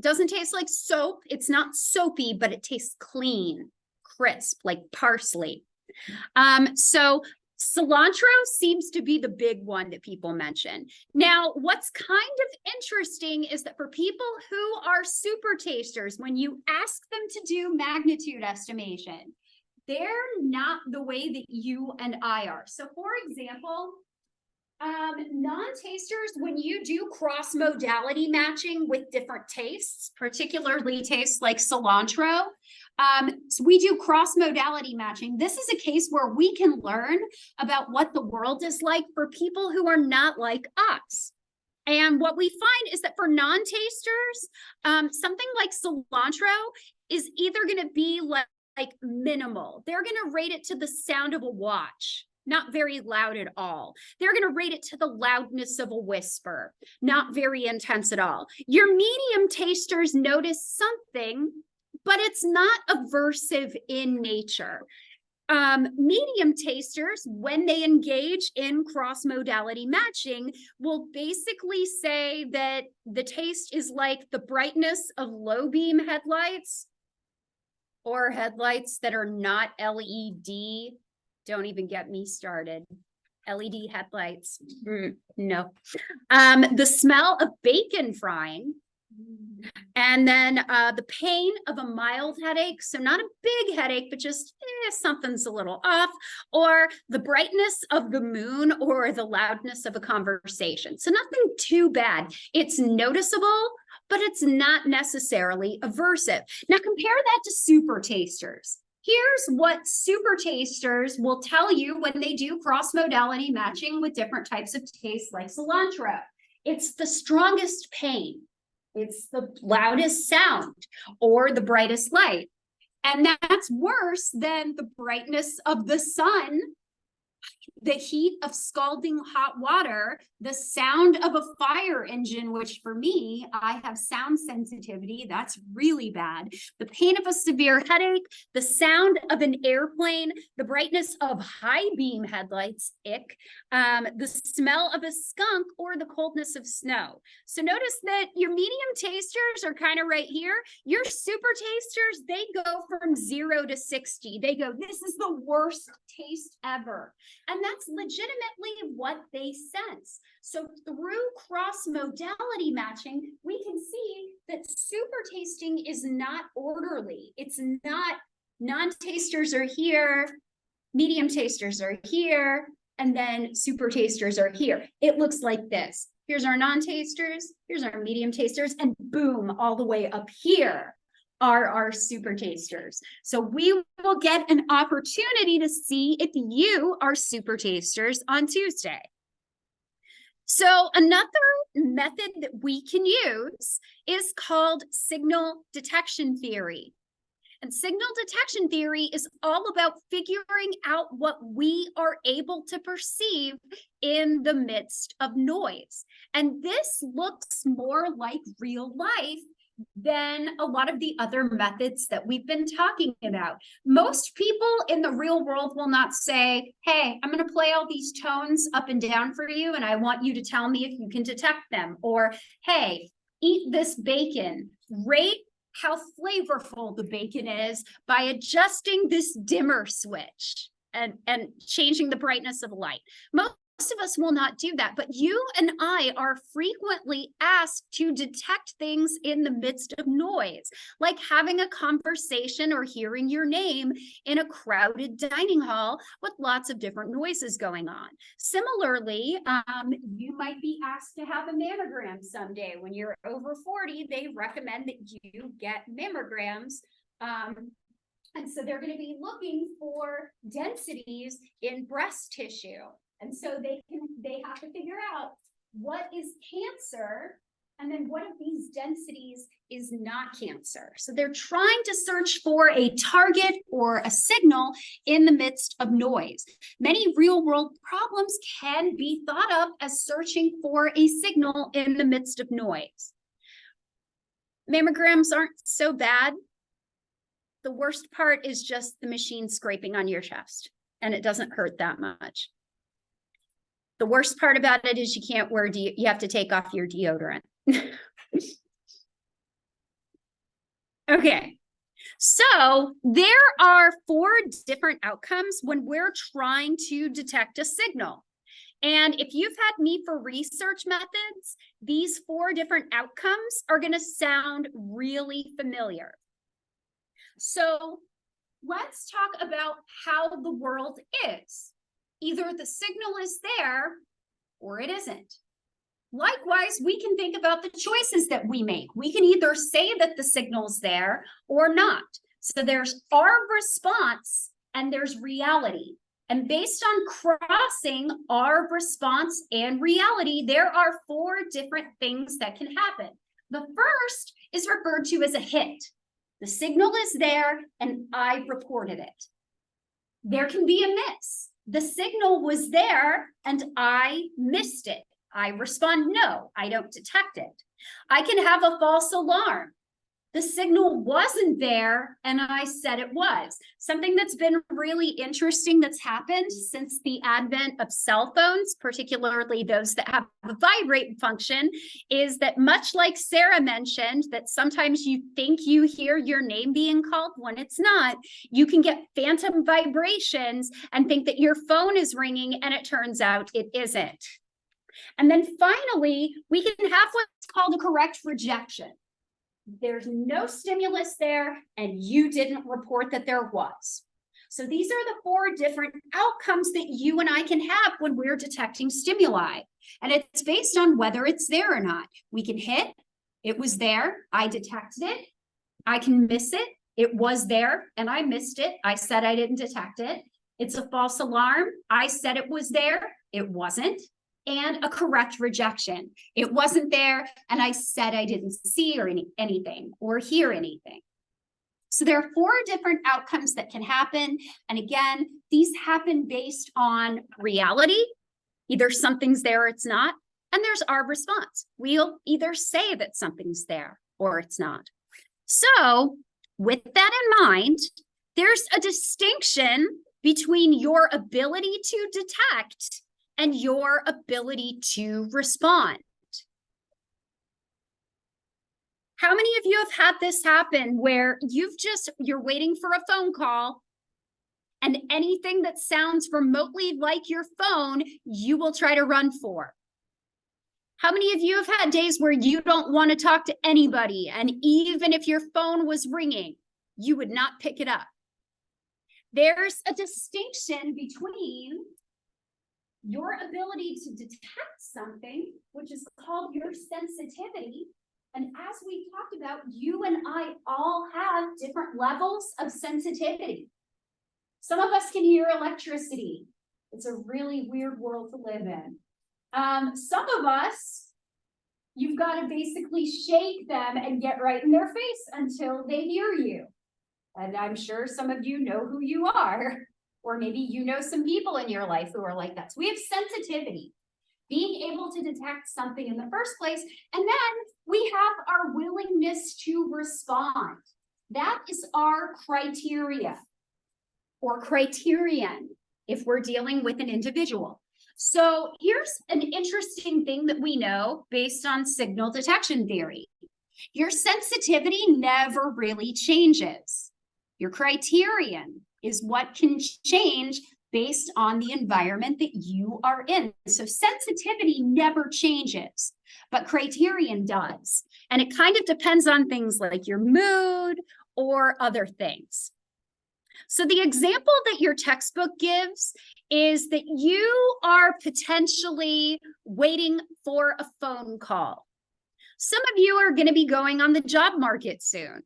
Speaker 1: Doesn't taste like soap. It's not soapy, but it tastes clean, crisp, like parsley. So cilantro seems to be the big one that people mention. Now, what's kind of interesting is that for people who are super tasters, when you ask them to do magnitude estimation, they're not the way that you and I are. So for example, non-tasters, when you do cross-modality matching with different tastes, particularly tastes like cilantro, so we do cross-modality matching. This is a case where we can learn about what the world is like for people who are not like us. And what we find is that for non-tasters, something like cilantro is either going to be like minimal. They're going to rate it to the sound of a watch. Not very loud at all. They're going to rate it to the loudness of a whisper. Not very intense at all. Your medium tasters notice something, but it's not aversive in nature. Medium tasters, when they engage in cross-modality matching, will basically say that the taste is like the brightness of low beam headlights or headlights that are not LED. Don't even get me started. LED headlights, no. The smell of bacon frying. And then the pain of a mild headache, so not a big headache, but just something's a little off, or the brightness of the moon or the loudness of a conversation. So nothing too bad. It's noticeable, but it's not necessarily aversive. Now compare that to super tasters. here's what super tasters will tell you when they do cross-modality matching with different types of taste like cilantro. It's the strongest pain. It's the loudest sound or the brightest light. And that's worse than the brightness of the sun, the heat of scalding hot water, the sound of a fire engine, which for me, I have sound sensitivity. That's really bad. The pain of a severe headache, the sound of an airplane, the brightness of high beam headlights, ick, the smell of a skunk, or the coldness of snow. So notice that your medium tasters are kind of right here. Your super tasters, they go from 0 to 60. They go, this is the worst taste ever. And that's legitimately what they sense. So through cross-modality matching, we can see that super tasting is not orderly. It's not non-tasters are here, medium tasters are here, and then super tasters are here. It looks like this. Here's our non-tasters, here's our medium tasters, and boom, all the way up here are our super tasters. So we will get an opportunity to see if you are super tasters on Tuesday. So another method that we can use is called signal detection theory. And signal detection theory is all about figuring out what we are able to perceive in the midst of noise. And this looks more like real life than a lot of the other methods that we've been talking about. Most people in the real world will not say, hey, I'm going to play all these tones up and down for you, and I want you to tell me if you can detect them. Or, hey, eat this bacon. Rate how flavorful the bacon is by adjusting this dimmer switch and changing the brightness of light. Most of us will not do that, but you and I are frequently asked to detect things in the midst of noise, like having a conversation or hearing your name in a crowded dining hall with lots of different noises going on. Similarly, you might be asked to have a mammogram someday. When you're over 40, they recommend that you get mammograms. And so they're going to be looking for densities in breast tissue. And so they have to figure out what is cancer and then what of these densities is not cancer. So they're trying to search for a target or a signal in the midst of noise. Many real world problems can be thought of as searching for a signal in the midst of noise. Mammograms aren't so bad. The worst part is just the machine scraping on your chest, and it doesn't hurt that much. The worst part about it is you can't wear, you have to take off your deodorant. Okay, so there are 4 different outcomes when we're trying to detect a signal. And if you've had me for research methods, these 4 different outcomes are going to sound really familiar. So let's talk about how the world is. Either the signal is there or it isn't. Likewise, we can think about the choices that we make. We can either say that the signal's there or not. So there's our response and there's reality. And based on crossing our response and reality, there are 4 different things that can happen. The first is referred to as a hit. The signal is there and I reported it. There can be a miss. The signal was there and I missed it. I respond, no, I don't detect it. I can have a false alarm. The signal wasn't there and I said it was. Something that's been really interesting that's happened since the advent of cell phones, particularly those that have a vibrate function, is that much like Sarah mentioned, that sometimes you think you hear your name being called when it's not. You can get phantom vibrations and think that your phone is ringing and it turns out it isn't. And then finally, we can have what's called a correct rejection. There's no stimulus there, and you didn't report that there was. So these are the 4 different outcomes that you and I can have when we're detecting stimuli. And it's based on whether it's there or not. We can hit, it was there, I detected it, I can miss it, It was there and I missed it. I said I didn't detect it. It's a false alarm. I said it was there. It wasn't. And a correct rejection. It wasn't there and I said I didn't see or anything or hear anything. So there are 4 different outcomes that can happen. And again, these happen based on reality. Either something's there or it's not. And there's our response. We'll either say that something's there or it's not. So with that in mind, there's a distinction between your ability to detect and your ability to respond. How many of you have had this happen where you're waiting for a phone call and anything that sounds remotely like your phone, you will try to run for? How many of you have had days where you don't want to talk to anybody, and even if your phone was ringing, you would not pick it up? There's a distinction between your ability to detect something, which is called your sensitivity. And as we talked about, you and I all have different levels of sensitivity. Some of us can hear electricity. It's a really weird world to live in. Some of us, you've got to basically shake them and get right in their face until they hear you. And I'm sure some of you know who you are, or maybe you know some people in your life who are like that. So we have sensitivity, being able to detect something in the first place, and then we have our willingness to respond. That is our criteria or criterion if we're dealing with an individual. So here's an interesting thing that we know based on signal detection theory. Your sensitivity never really changes. Your criterion is what can change based on the environment that you are in. So sensitivity never changes, but criterion does. And it kind of depends on things like your mood or other things. So the example that your textbook gives is that you are potentially waiting for a phone call. Some of you are going to be going on the job market soon,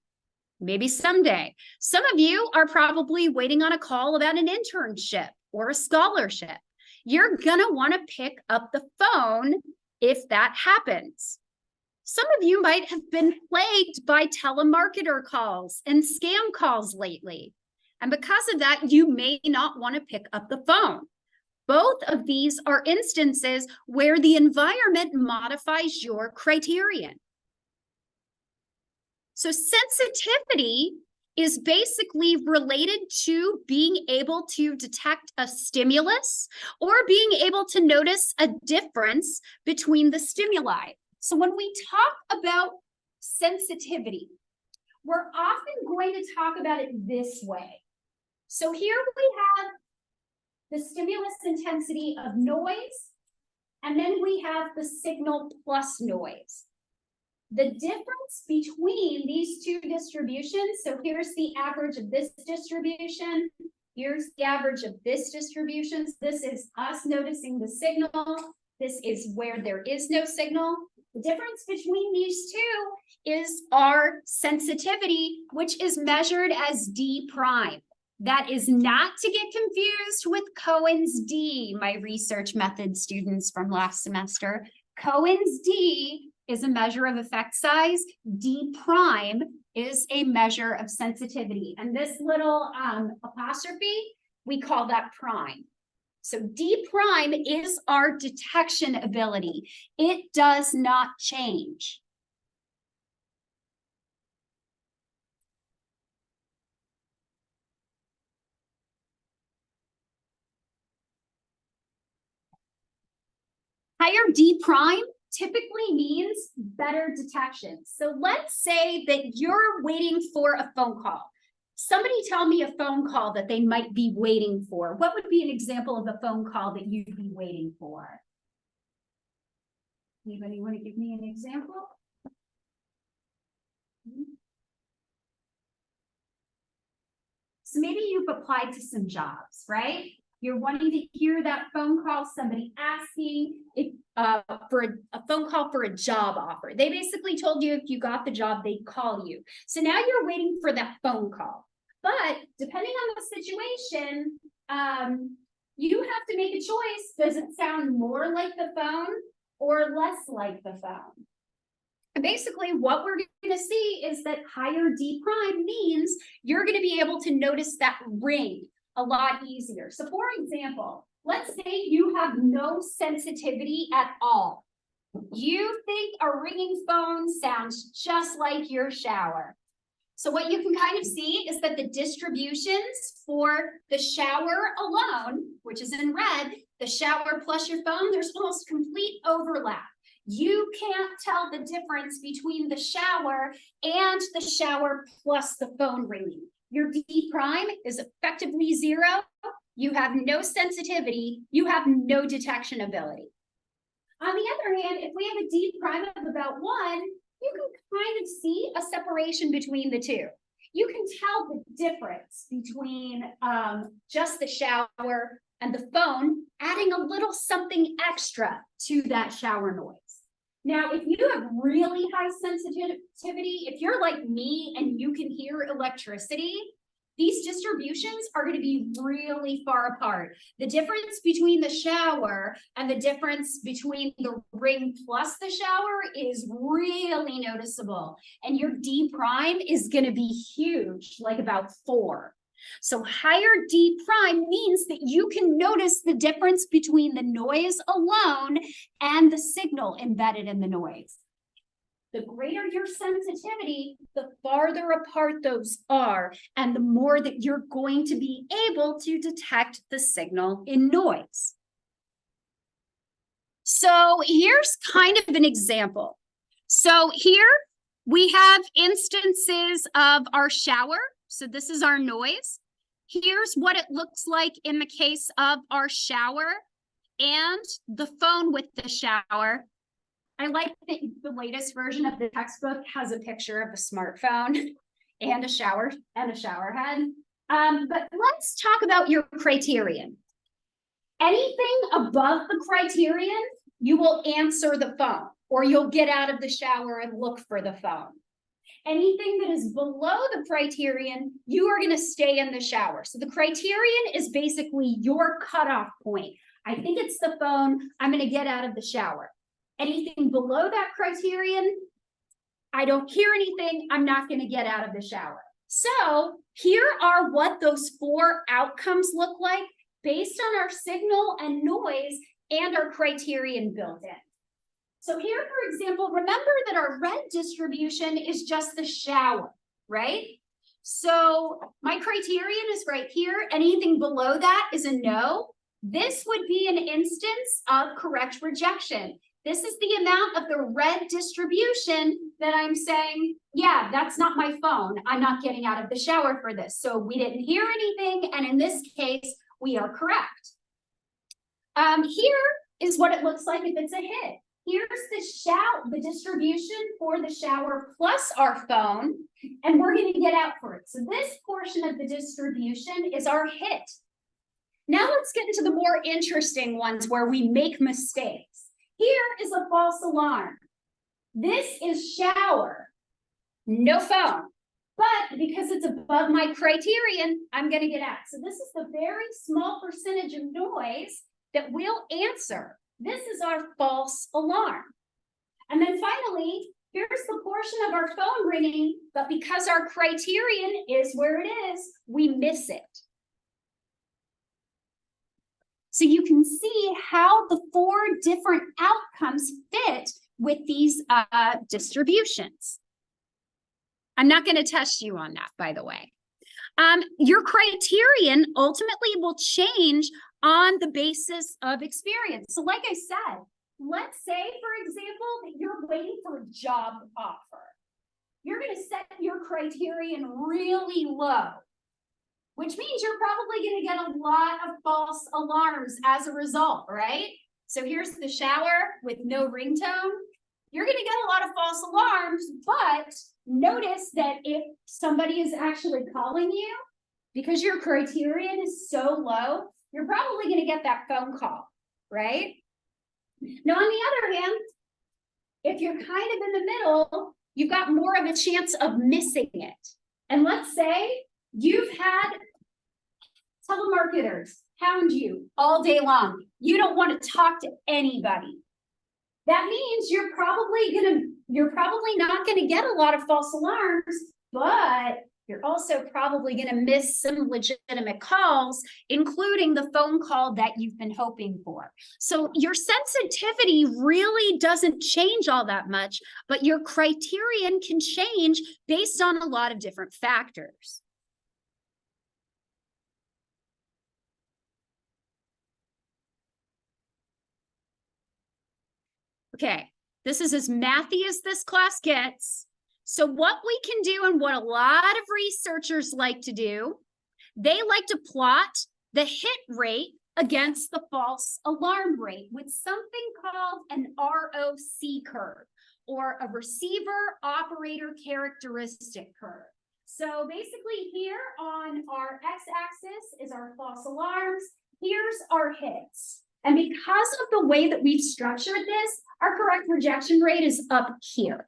Speaker 1: maybe someday. Some of you are probably waiting on a call about an internship or a scholarship. You're going to want to pick up the phone if that happens. Some of you might have been plagued by telemarketer calls and scam calls lately. And because of that, you may not want to pick up the phone. Both of these are instances where the environment modifies your criterion. So sensitivity is basically related to being able to detect a stimulus or being able to notice a difference between the stimuli. So when we talk about sensitivity, we're often going to talk about it this way. So here we have the stimulus intensity of noise, and then we have the signal plus noise. The difference between these two distributions, so here's the average of this distribution, here's the average of this distribution. This is us noticing the signal. This is where there is no signal. The difference between these two is our sensitivity, which is measured as D prime. That is not to get confused with Cohen's D, my research method students from last semester. Cohen's D is a measure of effect size. D prime is a measure of sensitivity. And this little apostrophe, we call that prime. So D prime is our detection ability. It does not change. Higher D prime typically means better detection. So let's say that you're waiting for a phone call. Somebody tell me a phone call that they might be waiting for. What would be an example of a phone call that you'd be waiting for? Anybody want to give me an example? So maybe you've applied to some jobs, right? You're wanting to hear that phone call, somebody asking if for a phone call for a job offer. They basically told you if you got the job, they'd call you. So now you're waiting for that phone call. But depending on the situation, you have to make a choice. Does it sound more like the phone or less like the phone? And basically what we're going to see is that higher D prime means you're going to be able to notice that ring a lot easier. So for example, let's say you have no sensitivity at all. You think a ringing phone sounds just like your shower. So what you can kind of see is that the distributions for the shower alone, which is in red, the shower plus your phone, there's almost complete overlap. You can't tell the difference between the shower and the shower plus the phone ringing. Your D prime is effectively 0. You have no sensitivity. You have no detection ability. On the other hand, if we have a D prime of about 1, you can kind of see a separation between the two. You can tell the difference between just the shower and the phone, adding a little something extra to that shower noise. Now, if you have really high sensitivity, if you're like me and you can hear electricity, these distributions are going to be really far apart. The difference between the shower and the difference between the ring plus the shower is really noticeable. And your D prime is going to be huge, like about 4. So higher D prime means that you can notice the difference between the noise alone and the signal embedded in the noise. The greater your sensitivity, the farther apart those are, and the more that you're going to be able to detect the signal in noise. So here's kind of an example. So here we have instances of our shower. So this is our noise. Here's what it looks like in the case of our shower and the phone with the shower. I like that the latest version of the textbook has a picture of a smartphone and a shower head. But let's talk about your criterion. Anything above the criterion, you will answer the phone, or you'll get out of the shower and look for the phone. Anything that is below the criterion, you are going to stay in the shower. So the criterion is basically your cutoff point. I think it's the phone. I'm going to get out of the shower. Anything below that criterion, I don't hear anything. I'm not going to get out of the shower. So here are what those 4 outcomes look like based on our signal and noise and our criterion built in. So here, for example, remember that our red distribution is just the shower, right? So my criterion is right here. Anything below that is a no. This would be an instance of correct rejection. This is the amount of the red distribution that I'm saying, yeah, that's not my phone. I'm not getting out of the shower for this. So we didn't hear anything. And in this case, we are correct. Here is what it looks like if it's a hit. Here's the distribution for the shower plus our phone, and we're going to get out for it. So this portion of the distribution is our hit. Now let's get into the more interesting ones where we make mistakes. Here is a false alarm. This is shower, no phone. But because it's above my criterion, I'm going to get out. So this is the very small percentage of noise that we'll answer. This is our false alarm. And then finally, here's the portion of our phone ringing, but because our criterion is where it is, we miss it. So you can see how the 4 different outcomes fit with these distributions. I'm not going to test you on that, by the way. Your criterion ultimately will change on the basis of experience. So like I said, let's say, for example, that you're waiting for a job offer. You're going to set your criterion really low, which means you're probably going to get a lot of false alarms as a result, right? So here's the shower with no ringtone. You're going to get a lot of false alarms, but notice that if somebody is actually calling you, because your criterion is so low, you're probably going to get that phone call, right? Now, on the other hand, if you're kind of in the middle, you've got more of a chance of missing it. And let's say you've had telemarketers hound you all day long. You don't want to talk to anybody. That means you're probably not going to get a lot of false alarms, but you're also probably going to miss some legitimate calls, including the phone call that you've been hoping for. So your sensitivity really doesn't change all that much, but your criterion can change based on a lot of different factors. Okay, this is as mathy as this class gets. So what we can do, and what a lot of researchers like to do, they like to plot the hit rate against the false alarm rate with something called an ROC curve, or a receiver operator characteristic curve. So basically here on our x-axis is our false alarms, here's our hits. And because of the way that we've structured this, our correct rejection rate is up here.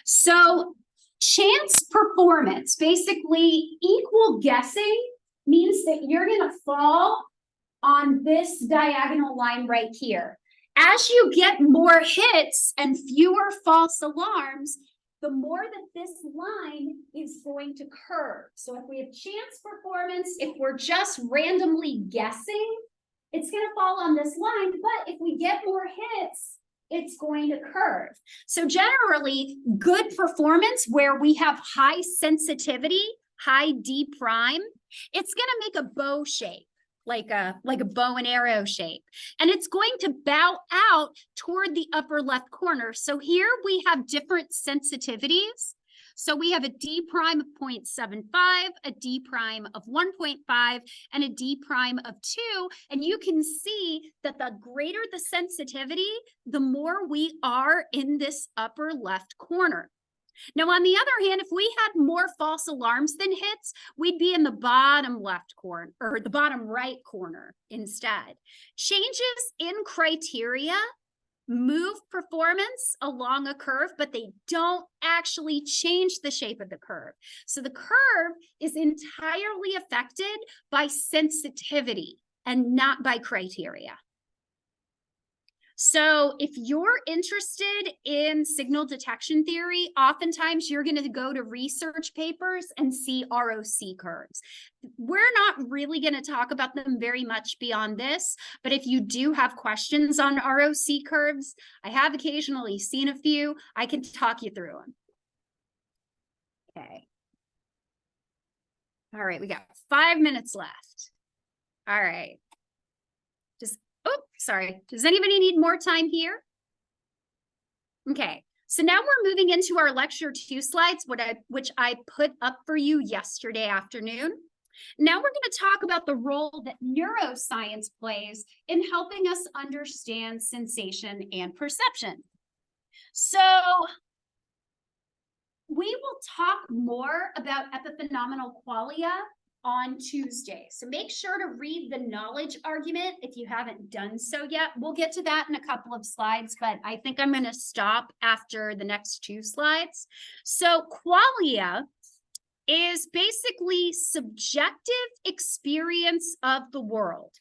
Speaker 1: So chance performance, basically equal guessing, means that you're going to fall on this diagonal line right here. As you get more hits and fewer false alarms, the more that this line is going to curve. So if we have chance performance, if we're just randomly guessing, it's going to fall on this line. But if we get more hits, it's going to curve. So generally, good performance where we have high sensitivity, high D prime, it's going to make a bow shape, like a bow and arrow shape. And it's going to bow out toward the upper left corner. So here we have different sensitivities. So we have a D prime of 0.75, a D prime of 1.5, and a D prime of 2. And you can see that the greater the sensitivity, the more we are in this upper left corner. Now, on the other hand, if we had more false alarms than hits, we'd be in the bottom left corner, or the bottom right corner instead. Changes in criteria move performance along a curve, but they don't actually change the shape of the curve. So the curve is entirely affected by sensitivity and not by criteria. So if you're interested in signal detection theory, oftentimes you're going to go to research papers and see ROC curves. We're not really going to talk about them very much beyond this, but if you do have questions on ROC curves, I have occasionally seen a few, I can talk you through them. Okay. All right, we got 5 minutes left. All right. Oh, sorry. Does anybody need more time here? Okay, so now we're moving into our lecture 2 slides, which I put up for you yesterday afternoon. Now we're going to talk about the role that neuroscience plays in helping us understand sensation and perception. So we will talk more about epiphenomenal qualia on Tuesday. So make sure to read the knowledge argument if you haven't done so yet. We'll get to that in a couple of slides, but I think I'm going to stop after the next 2 slides. So qualia is basically subjective experience of the world.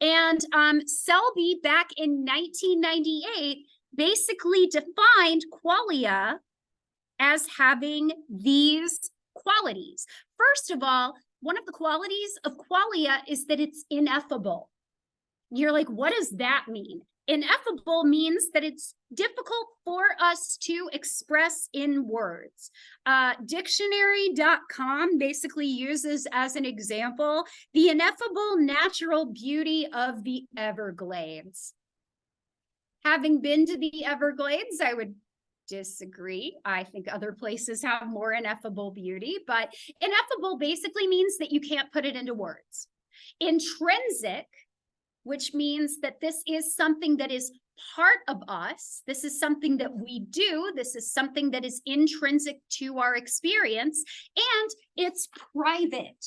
Speaker 1: And Selby back in 1998 basically defined qualia as having these qualities. First of all, one of the qualities of qualia is that it's ineffable. You're like, what does that mean? Ineffable means that it's difficult for us to express in words. Dictionary.com basically uses as an example the ineffable natural beauty of the Everglades. Having been to the Everglades, I would disagree. I think other places have more ineffable beauty, but ineffable basically means that you can't put it into words. Intrinsic, which means that this is something that is part of us. This is something that we do. This is something that is intrinsic to our experience, and it's private.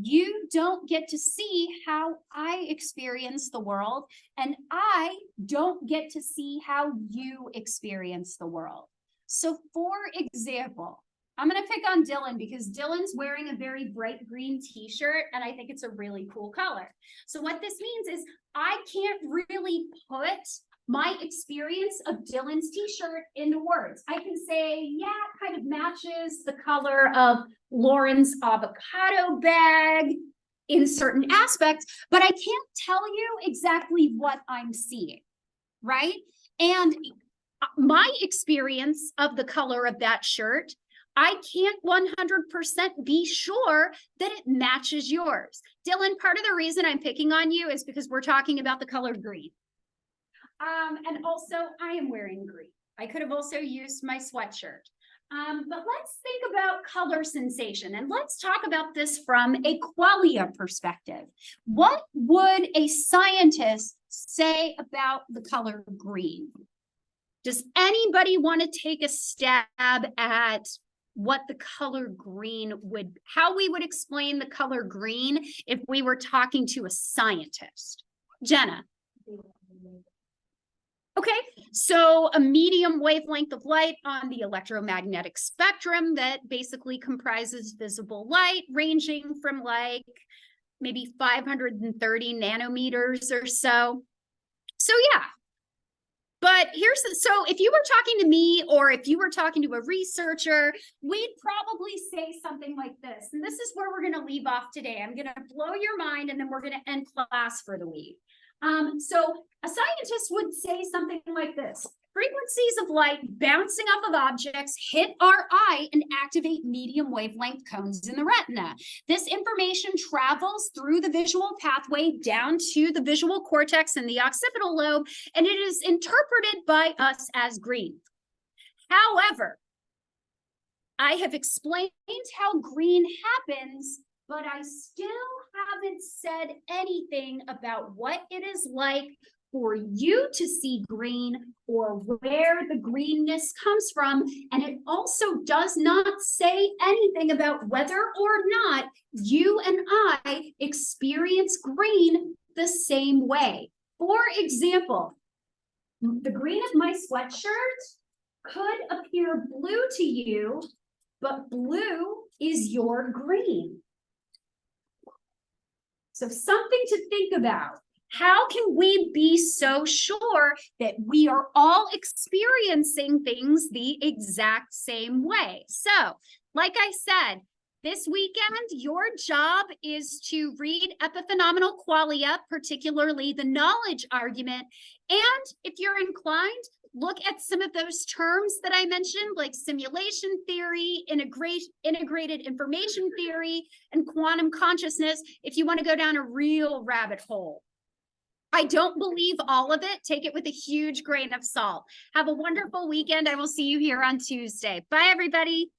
Speaker 1: You don't get to see how I experience the world, and I don't get to see how you experience the world. So for example, I'm going to pick on Dylan because Dylan's wearing a very bright green t-shirt and I think it's a really cool color. So what this means is I can't really put my experience of Dylan's t-shirt into words. I can say, yeah, it kind of matches the color of Lauren's avocado bag in certain aspects, but I can't tell you exactly what I'm seeing, right? And my experience of the color of that shirt, I can't 100% be sure that it matches yours. Dylan, part of the reason I'm picking on you is because we're talking about the color green. And also I am wearing green. I could have also used my sweatshirt. But let's think about color sensation and let's talk about this from a qualia perspective. What would a scientist say about the color green? Does anybody want to take a stab at what the color green would, how we would explain the color green if we were talking to a scientist? Jenna. Okay, so a medium wavelength of light on the electromagnetic spectrum that basically comprises visible light ranging from like maybe 530 nanometers or so. So yeah. But here's so if you were talking to me or if you were talking to a researcher, we'd probably say something like this. And this is where we're going to leave off today. I'm going to blow your mind and then we're going to end class for the week. So a scientist would say something like this. Frequencies of light bouncing off of objects hit our eye and activate medium wavelength cones in the retina. This information travels through the visual pathway down to the visual cortex and the occipital lobe, and it is interpreted by us as green. However, I have explained how green happens, but I still haven't said anything about what it is like for you to see green or where the greenness comes from. And it also does not say anything about whether or not you and I experience green the same way. For example, the green of my sweatshirt could appear blue to you, but blue is your green. So something to think about. How can we be so sure that we are all experiencing things the exact same way? So, like I said, this weekend, your job is to read Epiphenomenal Qualia, particularly the knowledge argument. And if you're inclined, look at some of those terms that I mentioned, like simulation theory, integrated information theory, and quantum consciousness, if you want to go down a real rabbit hole. I don't believe all of it. Take it with a huge grain of salt. Have a wonderful weekend. I will see you here on Tuesday. Bye, everybody.